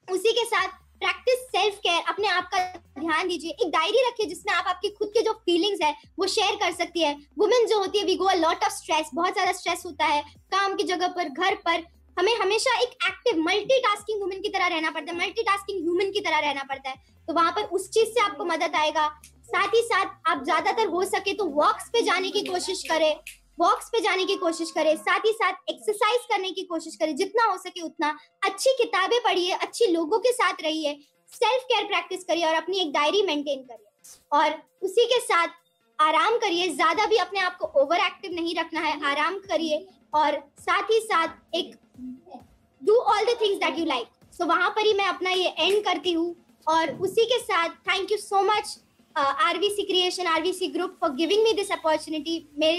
उसी के साथ प्रैक्टिस सेल्फ केयर, अपने आप का ध्यान दीजिए। एक डायरी रखिए जिसमें आप आपकी खुद के जो फीलिंग्स है वो शेयर कर सकती है। वुमेन जो होती है, we go a lot of stress, बहुत ज्यादा स्ट्रेस होता है काम की जगह पर, घर पर। हमें हमेशा एक एक्टिव मल्टीटास्किंग वुमेन की तरह रहना पड़ता है, मल्टीटास्किंग ह्यूमन की तरह रहना पड़ता है। तो वहां पर उस चीज से आपको मदद आएगा। साथ ही साथ आप ज्यादातर हो सके तो वॉक्स पे जाने की कोशिश करें, साथ ही साथ एक्सरसाइज करने की कोशिश करें, जितना हो सके उतना। अच्छी किताबें पढ़िए, अच्छे लोगों के साथ रहिए, सेल्फ केयर प्रैक्टिस करिए और अपनी एक डायरी मेंटेन करिए। और उसी के साथ आराम करिए, ज्यादा भी अपने आप को ओवर एक्टिव नहीं रखना है, आराम करिए। और साथ ही साथ एक do all the things that you like. So वहां पर ही मैं अपना ये एंड करती हूँ। और उसी के साथ thank you so much RVC creation, RVC group for giving me this opportunity. मेरे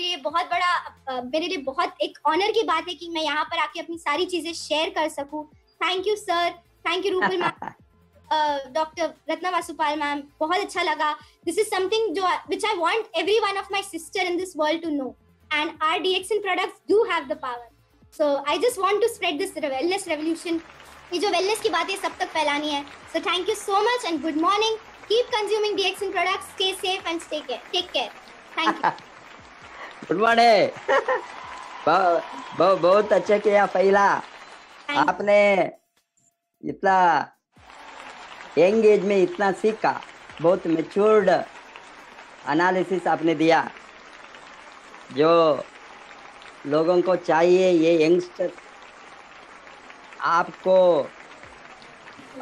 लिए बहुत एक ऑनर की बात है कि मैं यहाँ पर आके अपनी सारी चीजें शेयर कर सकूं। Thank you sir, thank you Rupal ma'am, doctor Ratna Vasupal ma'am, बहुत अच्छा लगा। दिस इज समथिंग जो which I want every one of my sister in this world to know, and our DXN products do have the power. So I just want to spread this wellness revolution. ये जो wellness की बात है सब तक फैलानी है। So thank you so much and good morning. Keep consuming DXN products, stay safe and take care. Thank you. Good morning. बहुत अच्छा किया पहला। आपने इतना यंग एज में इतना सीखा, बहुत मैच्योर्ड एनालिसिस आपने दिया, जो लोगों को चाहिए। ये यंगस्टर आपको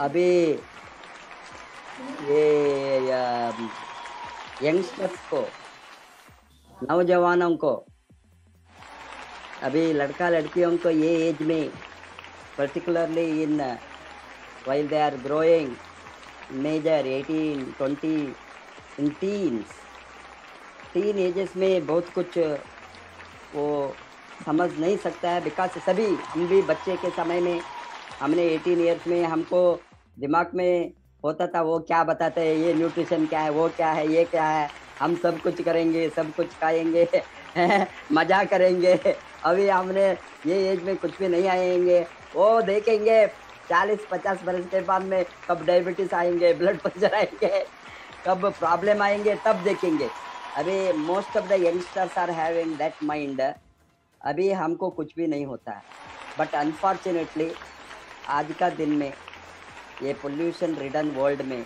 अभी ये यंगस्टर्स को, नौजवानों को, अभी लड़का लड़कियों को ये एज में particularly in while they are growing major 18 20 in teen ages में बहुत कुछ वो समझ नहीं सकता है, बिकॉज सभी हम भी बच्चे के समय में हमने 18 ईयर्स में हमको दिमाग में होता था वो क्या बताते हैं, ये न्यूट्रिशन क्या है, वो क्या है, ये क्या है, हम सब कुछ करेंगे, सब कुछ खाएंगे मजा करेंगे। अभी हमने ये एज में कुछ भी नहीं आएंगे, वो देखेंगे 40-50 बरस के बाद में कब डायबिटीज आएंगे, ब्लड प्रेशर आएंगे, कब प्रॉब्लम आएंगे, तब देखेंगे। अभी most of the youngsters are having that mind. अभी हमको कुछ भी नहीं होता है, बट अनफॉर्चुनेटली आज का दिन में ये पोल्यूशन रिडन वर्ल्ड में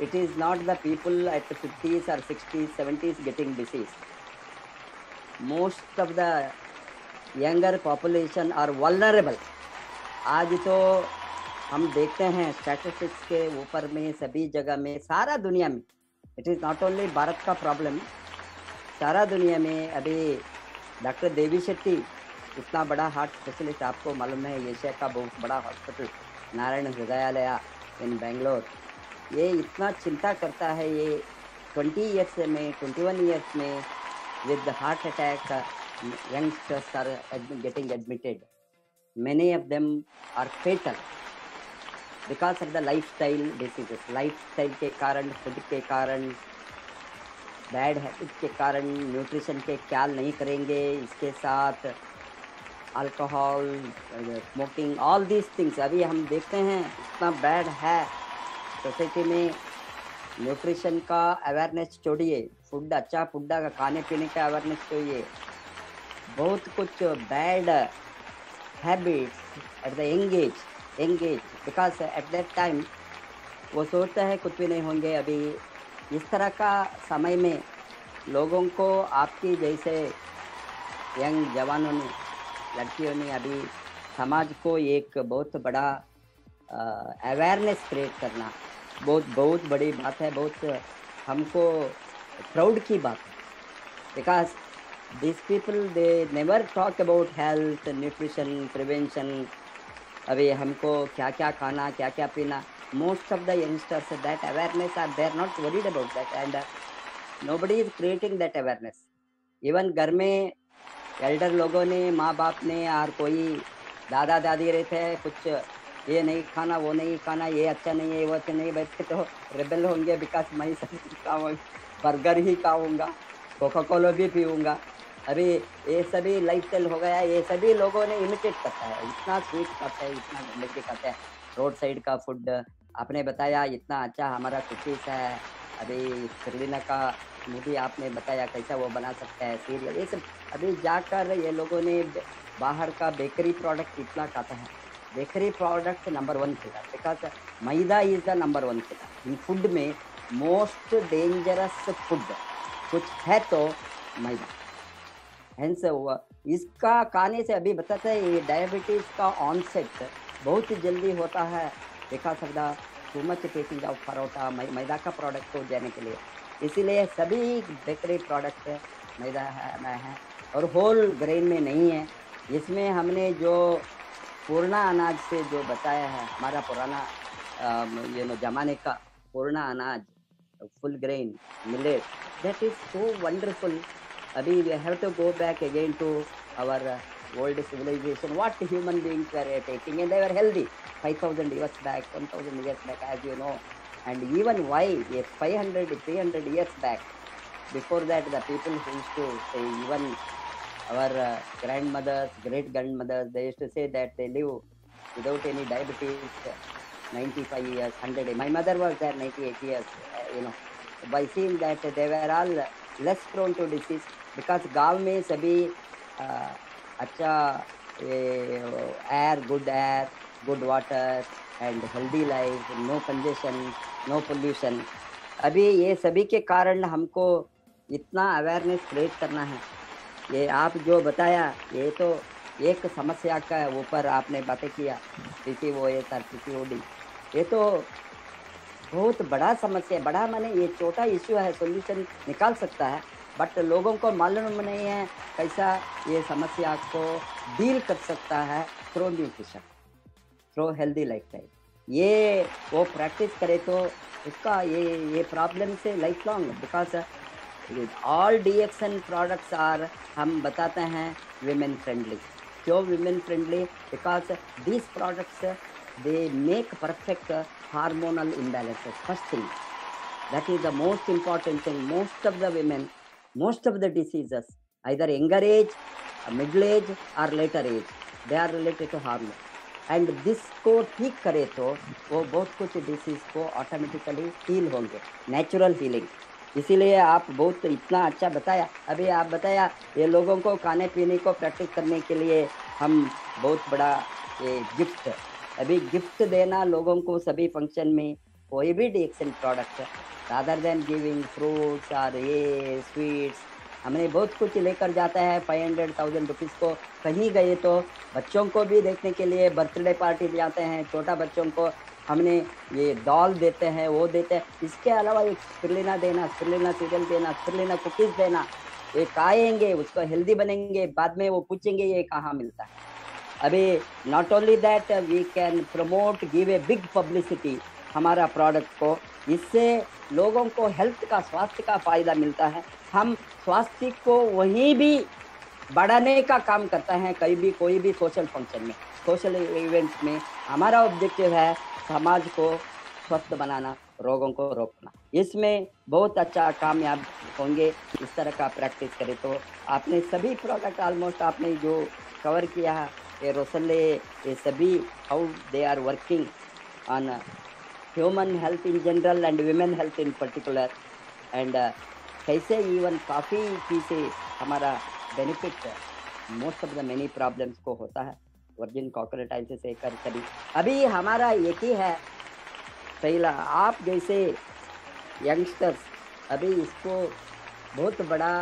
it is not the people at 50s or 60s 70s getting disease. Most of the younger population are vulnerable. आज तो हम देखते हैं स्टैटिस्टिक्स के ऊपर में सभी जगह में, सारा दुनिया में, it is not only Bharat का प्रॉब्लम, सारा दुनिया में। अभी डॉक्टर देवी शेट्टी इतना बड़ा हार्ट स्पेशलिस्ट, आपको मालूम है एशिया का बहुत बड़ा हॉस्पिटल नारायण हृदयालय इन बेंगलोर, ये इतना चिंता करता है। ये 20 ईयर्स में 21 ईयर्स में with heart attack youngsters are getting admitted, many of them are fatal because of the lifestyle diseases. lifestyle के कारण, फूड के कारण, बैड हैबिट के कारण, न्यूट्रिशन के ख्याल नहीं करेंगे, इसके साथ alcohol, smoking, all these things अभी हम देखते हैं इतना बैड है सोसाइटी में। न्यूट्रिशन का अवेयरनेस छोड़िए, फूड, अच्छा फूड का खाने पीने का अवेयरनेस चाहिए, बहुत कुछ bad habits at the young age, because at that time वो सोचता है कुछ भी नहीं होंगे। अभी इस तरह का समय में लोगों को, आपकी जैसे यंग जवानों ने, लड़कियों ने अभी समाज को एक बहुत बड़ा अवेयरनेस क्रिएट करना बहुत बड़ी बात है, बहुत हमको प्राउड की बात है, because these people they never talk about health, nutrition, prevention. अभी हमको क्या क्या खाना, क्या क्या पीना, most of the youngsters that awareness are, they are not worried about that, and nobody is creating that awareness. even घर में एल्डर लोगों ने, माँ बाप ने, और कोई दादा दादी रहते हैं, कुछ ये नहीं खाना, वो नहीं खाना, ये अच्छा नहीं है, वो अच्छा नहीं, बैठे तो रेबल होंगे, बिकॉज मैं सब खाऊंगा, बर्गर ही खाऊंगा, कोका कोला भी पीऊँगा। अभी ये सभी लाइफस्टाइल हो गया, ये सभी लोगों ने इमिटेट करता है, इतना स्वीट खाता है, इतना गंदगी खाता है, रोड साइड का फूड। आपने बताया इतना अच्छा हमारा कुकीज़ है, अभी स्पिरुलिना का मूवी आपने बताया कैसा वो बना सकता है, सीरियल, ये सब अभी जाकर ये लोगों ने बाहर का बेकरी प्रोडक्ट इतना खाता है। Bakery product number 1 killer, because maida is the number 1 killer in food में। मोस्ट डेंजरस फूड कुछ है तो मैदा। हेंस इसका खाने से अभी बताते हैं ये डायबिटीज़ का ऑनसेट बहुत जल्दी होता है, because of the too much taking of parotta, maida का प्रोडक्ट हो जाने के लिए। इसीलिए सभी बेकरी प्रोडक्ट मैदा है और होल ग्रेन में नहीं है। इसमें हमने जो पूर्णा अनाज से जो बताया है, हमारा पुराना ज़माने का पूर्णा अनाज, full grain millet, that is so wonderful. Abhi we have to go back again to our old civilization, what human beings were taking, and they were healthy 5,000 years back, 1,000 years back, as you know. And even why 500 300 years back, before that the people who used to say, even our grandmothers, great grandmothers, they used to say that they live without any diabetes 95 years, 100. My mother was there 98 years, by seeing that they were all less prone to disease, because गाँव में सभी अच्छा air, good water and healthy life, no congestion, no pollution. अभी ये सभी के कारण हमको इतना अवेयरनेस क्रिएट करना है। ये आप जो बताया, ये तो एक समस्या का ऊपर आपने बातें किया, PCOS और PCOD, ये तो बहुत बड़ा समस्या, बड़ा माने ये छोटा इश्यू है, सॉल्यूशन निकाल सकता है, बट लोगों को मालूम नहीं है कैसा ये समस्या को डील कर सकता है through nutrition, through healthy lifestyle. ये वो प्रैक्टिस करे तो उसका ये प्रॉब्लम से life long, because all DXN products are, हम बताते हैं, विमेन फ्रेंडली। क्यों women friendly? Because these products they make perfect hormonal imbalances. First thing, that is the most important thing. Most of the women, most of the diseases, either younger age, middle age or later age, they are related to hormone. And this को ठीक करे तो वो बहुत कुछ disease को automatically heal होंगे, natural healing. इसीलिए आप बहुत इतना अच्छा बताया। अभी आप बताया ये लोगों को खाने पीने को प्रैक्टिस करने के लिए हम बहुत बड़ा ये गिफ्ट, अभी गिफ्ट देना लोगों को सभी फंक्शन में कोई भी DXN product, rather than giving fruits और ये स्वीट्स, हमने बहुत कुछ लेकर जाता है 500,000 रुपीज़ को। कहीं गए तो बच्चों को भी देखने के लिए बर्थडे पार्टी जाते हैं, छोटा बच्चों को हमने ये डॉल देते हैं, वो देते हैं। इसके अलावा एक स्पिरुलिना देना, स्पिरुलिना सीरियल देना, स्पिरुलिना कुकीज़ देना, ये खाएंगे उसको हेल्दी बनेंगे, बाद में वो पूछेंगे ये कहाँ मिलता है। अभी not only that, we can promote, give a big publicity हमारा प्रोडक्ट को, इससे लोगों को हेल्थ का, स्वास्थ्य का फ़ायदा मिलता है। हम स्वास्थ्य को वहीं भी बढ़ाने का काम करता है, कहीं भी कोई भी सोशल फंक्शन में, सोशल इवेंट्स में। हमारा ऑब्जेक्टिव है समाज को स्वस्थ बनाना, रोगों को रोकना। इसमें बहुत अच्छा कामयाब होंगे इस तरह का प्रैक्टिस करें तो। आपने सभी प्रोडक्ट ऑलमोस्ट आपने जो कवर किया, ये रोसले, ये सभी how they are working on human health in general and women health in particular, and कैसे इवन काफ़ी चीज़ें हमारा benefit most of the many problems को होता है वर्जिन कॉकरोटाइसिस से कर कभी। अभी हमारा एक ही है पहला, आप जैसे यंगस्टर्स अभी इसको बहुत बड़ा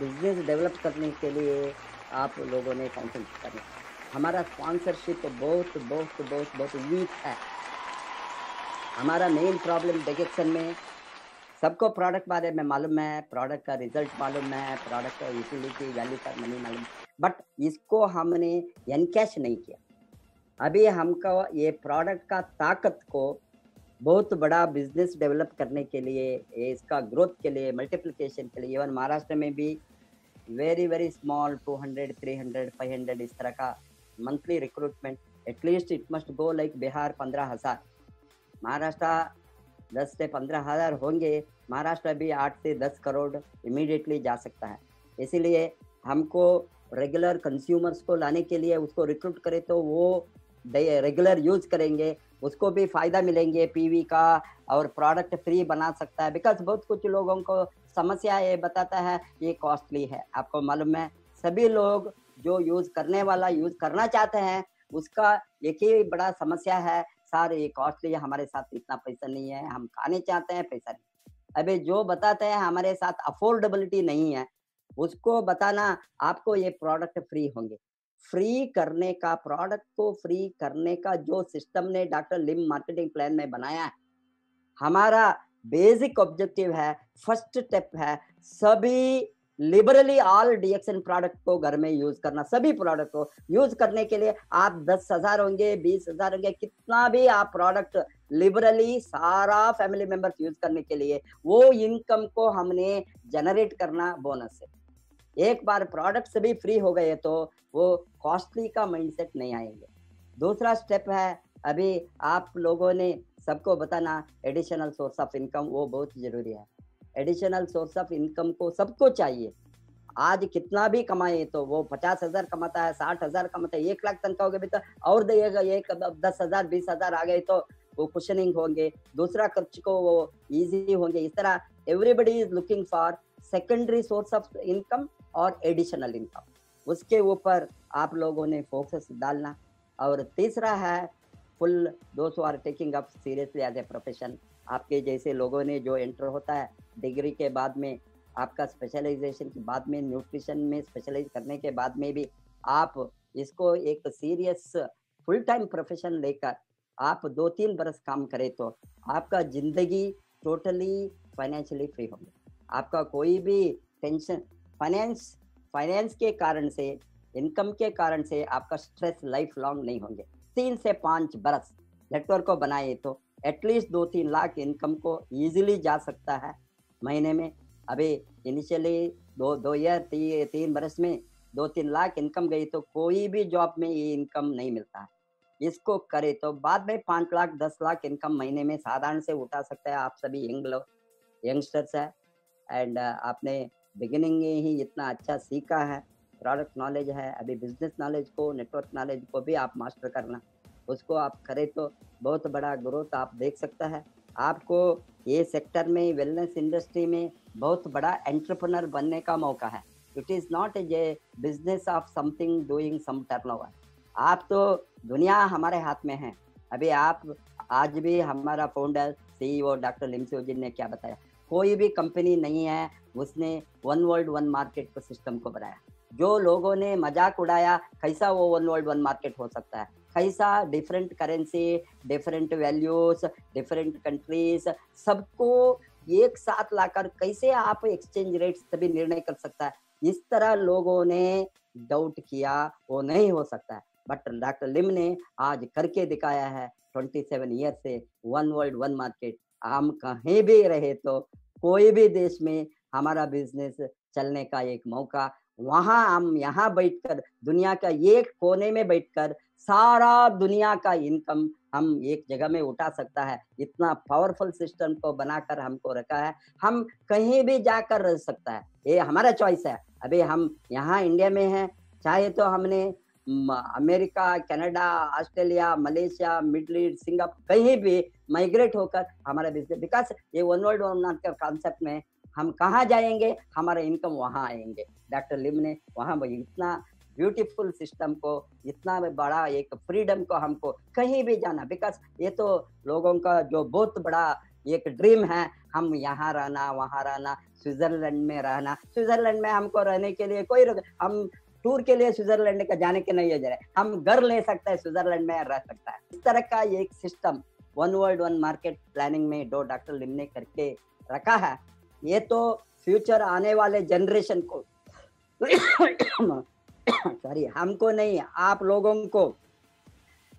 बिजनेस डेवलप करने के लिए आप लोगों ने कॉन्सेंट्रेट करना। हमारा स्पॉन्सरशिप बहुत बहुत बहुत बहुत वीक है। हमारा मेन प्रॉब्लम DXN में, सबको प्रोडक्ट बारे में मालूम है, प्रोडक्ट का रिजल्ट मालूम है, प्रोडक्ट का यूटिलिटी, वैल्यू फॉर मनी मालूम, बट इसको हमने एनकैश नहीं किया। अभी हमको ये प्रोडक्ट का ताकत को बहुत बड़ा बिजनेस डेवलप करने के लिए, इसका ग्रोथ के लिए, मल्टीप्लिकेशन के लिए, इवन महाराष्ट्र में भी वेरी वेरी स्मॉल 200, 300, 500 इस तरह का monthly recruitment, at least it must go like Bihar 15,000, Maharashtra 10 से 15,000 होंगे, महाराष्ट्र भी 8 से 10 करोड़ इमीडिएटली जा सकता है। इसीलिए हमको रेगुलर कंज्यूमर्स को लाने के लिए उसको रिक्रूट करें तो वो रेगुलर यूज करेंगे, उसको भी फ़ायदा मिलेंगे PV का, और प्रोडक्ट फ्री बना सकता है। बिकॉज बहुत कुछ लोगों को समस्या ये बताता है ये कॉस्टली है। आपको मालूम है सभी लोग जो यूज़ करने वाला यूज़ करना चाहते हैं उसका एक ही बड़ा समस्या है, सर ये कॉस्टली है, हमारे साथ इतना पैसा नहीं है, हम खाने चाहते हैं, पैसा नहीं। अबे जो बताते हैं हमारे साथ अफोर्डेबिलिटी नहीं है, उसको बताना आपको ये प्रोडक्ट फ्री होंगे। फ्री करने का, प्रोडक्ट को फ्री करने का जो सिस्टम ने डॉक्टर लिम मार्केटिंग प्लान में बनाया है, हमारा बेसिक ऑब्जेक्टिव है, फर्स्ट स्टेप है, सभी लिबरली ऑल DXN प्रोडक्ट को घर में यूज करना। सभी प्रोडक्ट को यूज करने के लिए आप 10,000 होंगे, 20,000 होंगे, कितना भी आप प्रोडक्ट लिबरली सारा फैमिली मेंबर्स यूज करने के लिए, वो इनकम को हमने जनरेट करना बोनस है। एक बार प्रोडक्ट से भी फ्री हो गए तो वो कॉस्टली का माइंडसेट नहीं आएंगे। दूसरा स्टेप है, अभी आप लोगों ने सबको बताना एडिशनल सोर्स ऑफ इनकम, वो बहुत जरूरी है। एडिशनल सोर्स ऑफ इनकम को सबको चाहिए। आज कितना भी कमाए तो वो 50,000 कमाता है, 60,000 कमाता है, 1 लाख तनख्वाह होगी भी तो और देगा, एक 10,000 20,000 आ गए तो वो कुशनिंग होंगे, दूसरा खर्च को वो इजी होंगे। इस तरह everybody is looking for secondary source of income और एडिशनल इनकम, उसके ऊपर आप लोगों ने फोकस डालना। और तीसरा है full those are taking up seriously as a profession. आपके जैसे लोगों ने जो एंटर होता है डिग्री के बाद में, आपका स्पेशलाइजेशन के बाद में, न्यूट्रिशन में स्पेशलाइज करने के बाद में भी आप इसको एक सीरियस फुल टाइम प्रोफेशन लेकर आप 2-3 बरस काम करें तो आपका जिंदगी टोटली फाइनेंशियली फ्री होगी। आपका कोई भी टेंशन, फाइनेंस के कारण से, इनकम के कारण से आपका स्ट्रेस लाइफ लॉन्ग नहीं होंगे। 3 से 5 बरस नेटवर्क को बनाए तो एटलीस्ट 2-3 लाख इनकम को इजीली जा सकता है महीने में। अभी इनिशियली 3 बरस में 2-3 लाख इनकम गई तो कोई भी जॉब में ये इनकम नहीं मिलता है। इसको करे तो बाद में 5 लाख 10 लाख इनकम महीने में साधारण से उठा सकता है। आप सभी यंगस्टर्स है एंड आपने बिगिनिंग में ही इतना अच्छा सीखा है, प्रोडक्ट नॉलेज है, अभी बिजनेस नॉलेज को, नेटवर्क नॉलेज को भी आप मास्टर करना, उसको आप करें तो बहुत बड़ा ग्रोथ आप देख सकता है। आपको ये सेक्टर में, वेलनेस इंडस्ट्री में बहुत बड़ा एंटरप्रेन्योर बनने का मौका है। It is not a business of something doing some turnover. आप तो दुनिया हमारे हाथ में है। अभी आप आज भी हमारा फाउंडर CEO डॉक्टर लिमसियोजिन ने क्या बताया, कोई भी कंपनी नहीं है उसने वन वर्ल्ड वन मार्केट को सिस्टम को बनाया। जो लोगों ने मजाक उड़ाया कैसा वो वन वर्ल्ड वन मार्केट हो सकता है, कैसा different currency, different values, different countries सबको एक साथ लाकर कैसे आप एक्सचेंज रेट तभी निर्णय कर सकता है, इस तरह लोगों ने डाउट किया, वो नहीं हो सकता है। बट डॉक्टर लिम ने आज करके दिखाया है 27 ईयर से वन वर्ल्ड वन मार्केट। हम कहीं भी रहे तो कोई भी देश में हमारा बिजनेस चलने का एक मौका, वहां हम यहाँ बैठकर दुनिया का एक कोने में बैठकर सारा दुनिया का इनकम हम एक जगह में उठा सकता है। इतना पावरफुल सिस्टम को बनाकर हमको रखा है, हम कहीं भी जाकर रह सकता है, ये हमारा चॉइस है। अभी हम यहाँ इंडिया में हैं, चाहे तो हमने America, Canada, Australia, Malaysia, middle east, Singapore कहीं भी माइग्रेट होकर हमारा बिजनेस, बिकॉज ये one world one market concept में हम कहाँ जाएंगे हमारा इनकम वहाँ आएंगे। डॉक्टर लिम ने वहाँ इतना ब्यूटीफुल सिस्टम को, इतना बड़ा एक फ्रीडम को हमको कहीं भी जाना, बिकॉज ये तो लोगों का जो बहुत बड़ा एक ड्रीम है, हम यहाँ रहना, वहाँ रहना, स्विट्जरलैंड में रहना। स्विट्जरलैंड में हमको रहने के लिए कोई हम टूर के लिए स्विट्जरलैंड का जाने के नहीं है, जरा हम घर ले सकते हैं, स्विट्जरलैंड में रह सकता है। इस तरह का एक system one world one market planning में डॉक्टर लिम ने करके रखा है। ये तो फ्यूचर आने वाले जनरेशन को सॉरी हमको नहीं, आप लोगों को,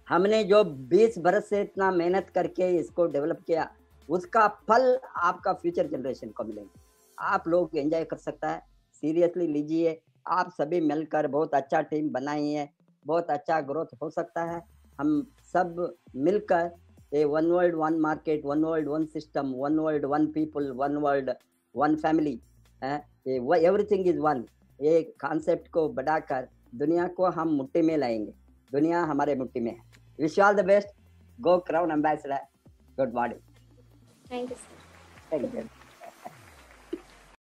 हमने जो 20 बरस से इतना मेहनत करके इसको डेवलप किया, उसका फल आपका फ्यूचर जनरेशन को मिलेगा। आप लोग एंजॉय कर सकता है, सीरियसली लीजिए। आप सभी मिलकर बहुत अच्छा टीम बनाई है, बहुत अच्छा ग्रोथ हो सकता है। हम सब मिलकर ये one world one market, one world one system, one world one people, one world one family, everything is one, ये कॉन्सेप्ट को बढ़ाकर दुनिया को हम मुट्ठी में लाएंगे। दुनिया हमारे मुट्ठी में है। Wish all the best, go crown ambassador, good morning. Thank you. Thank you.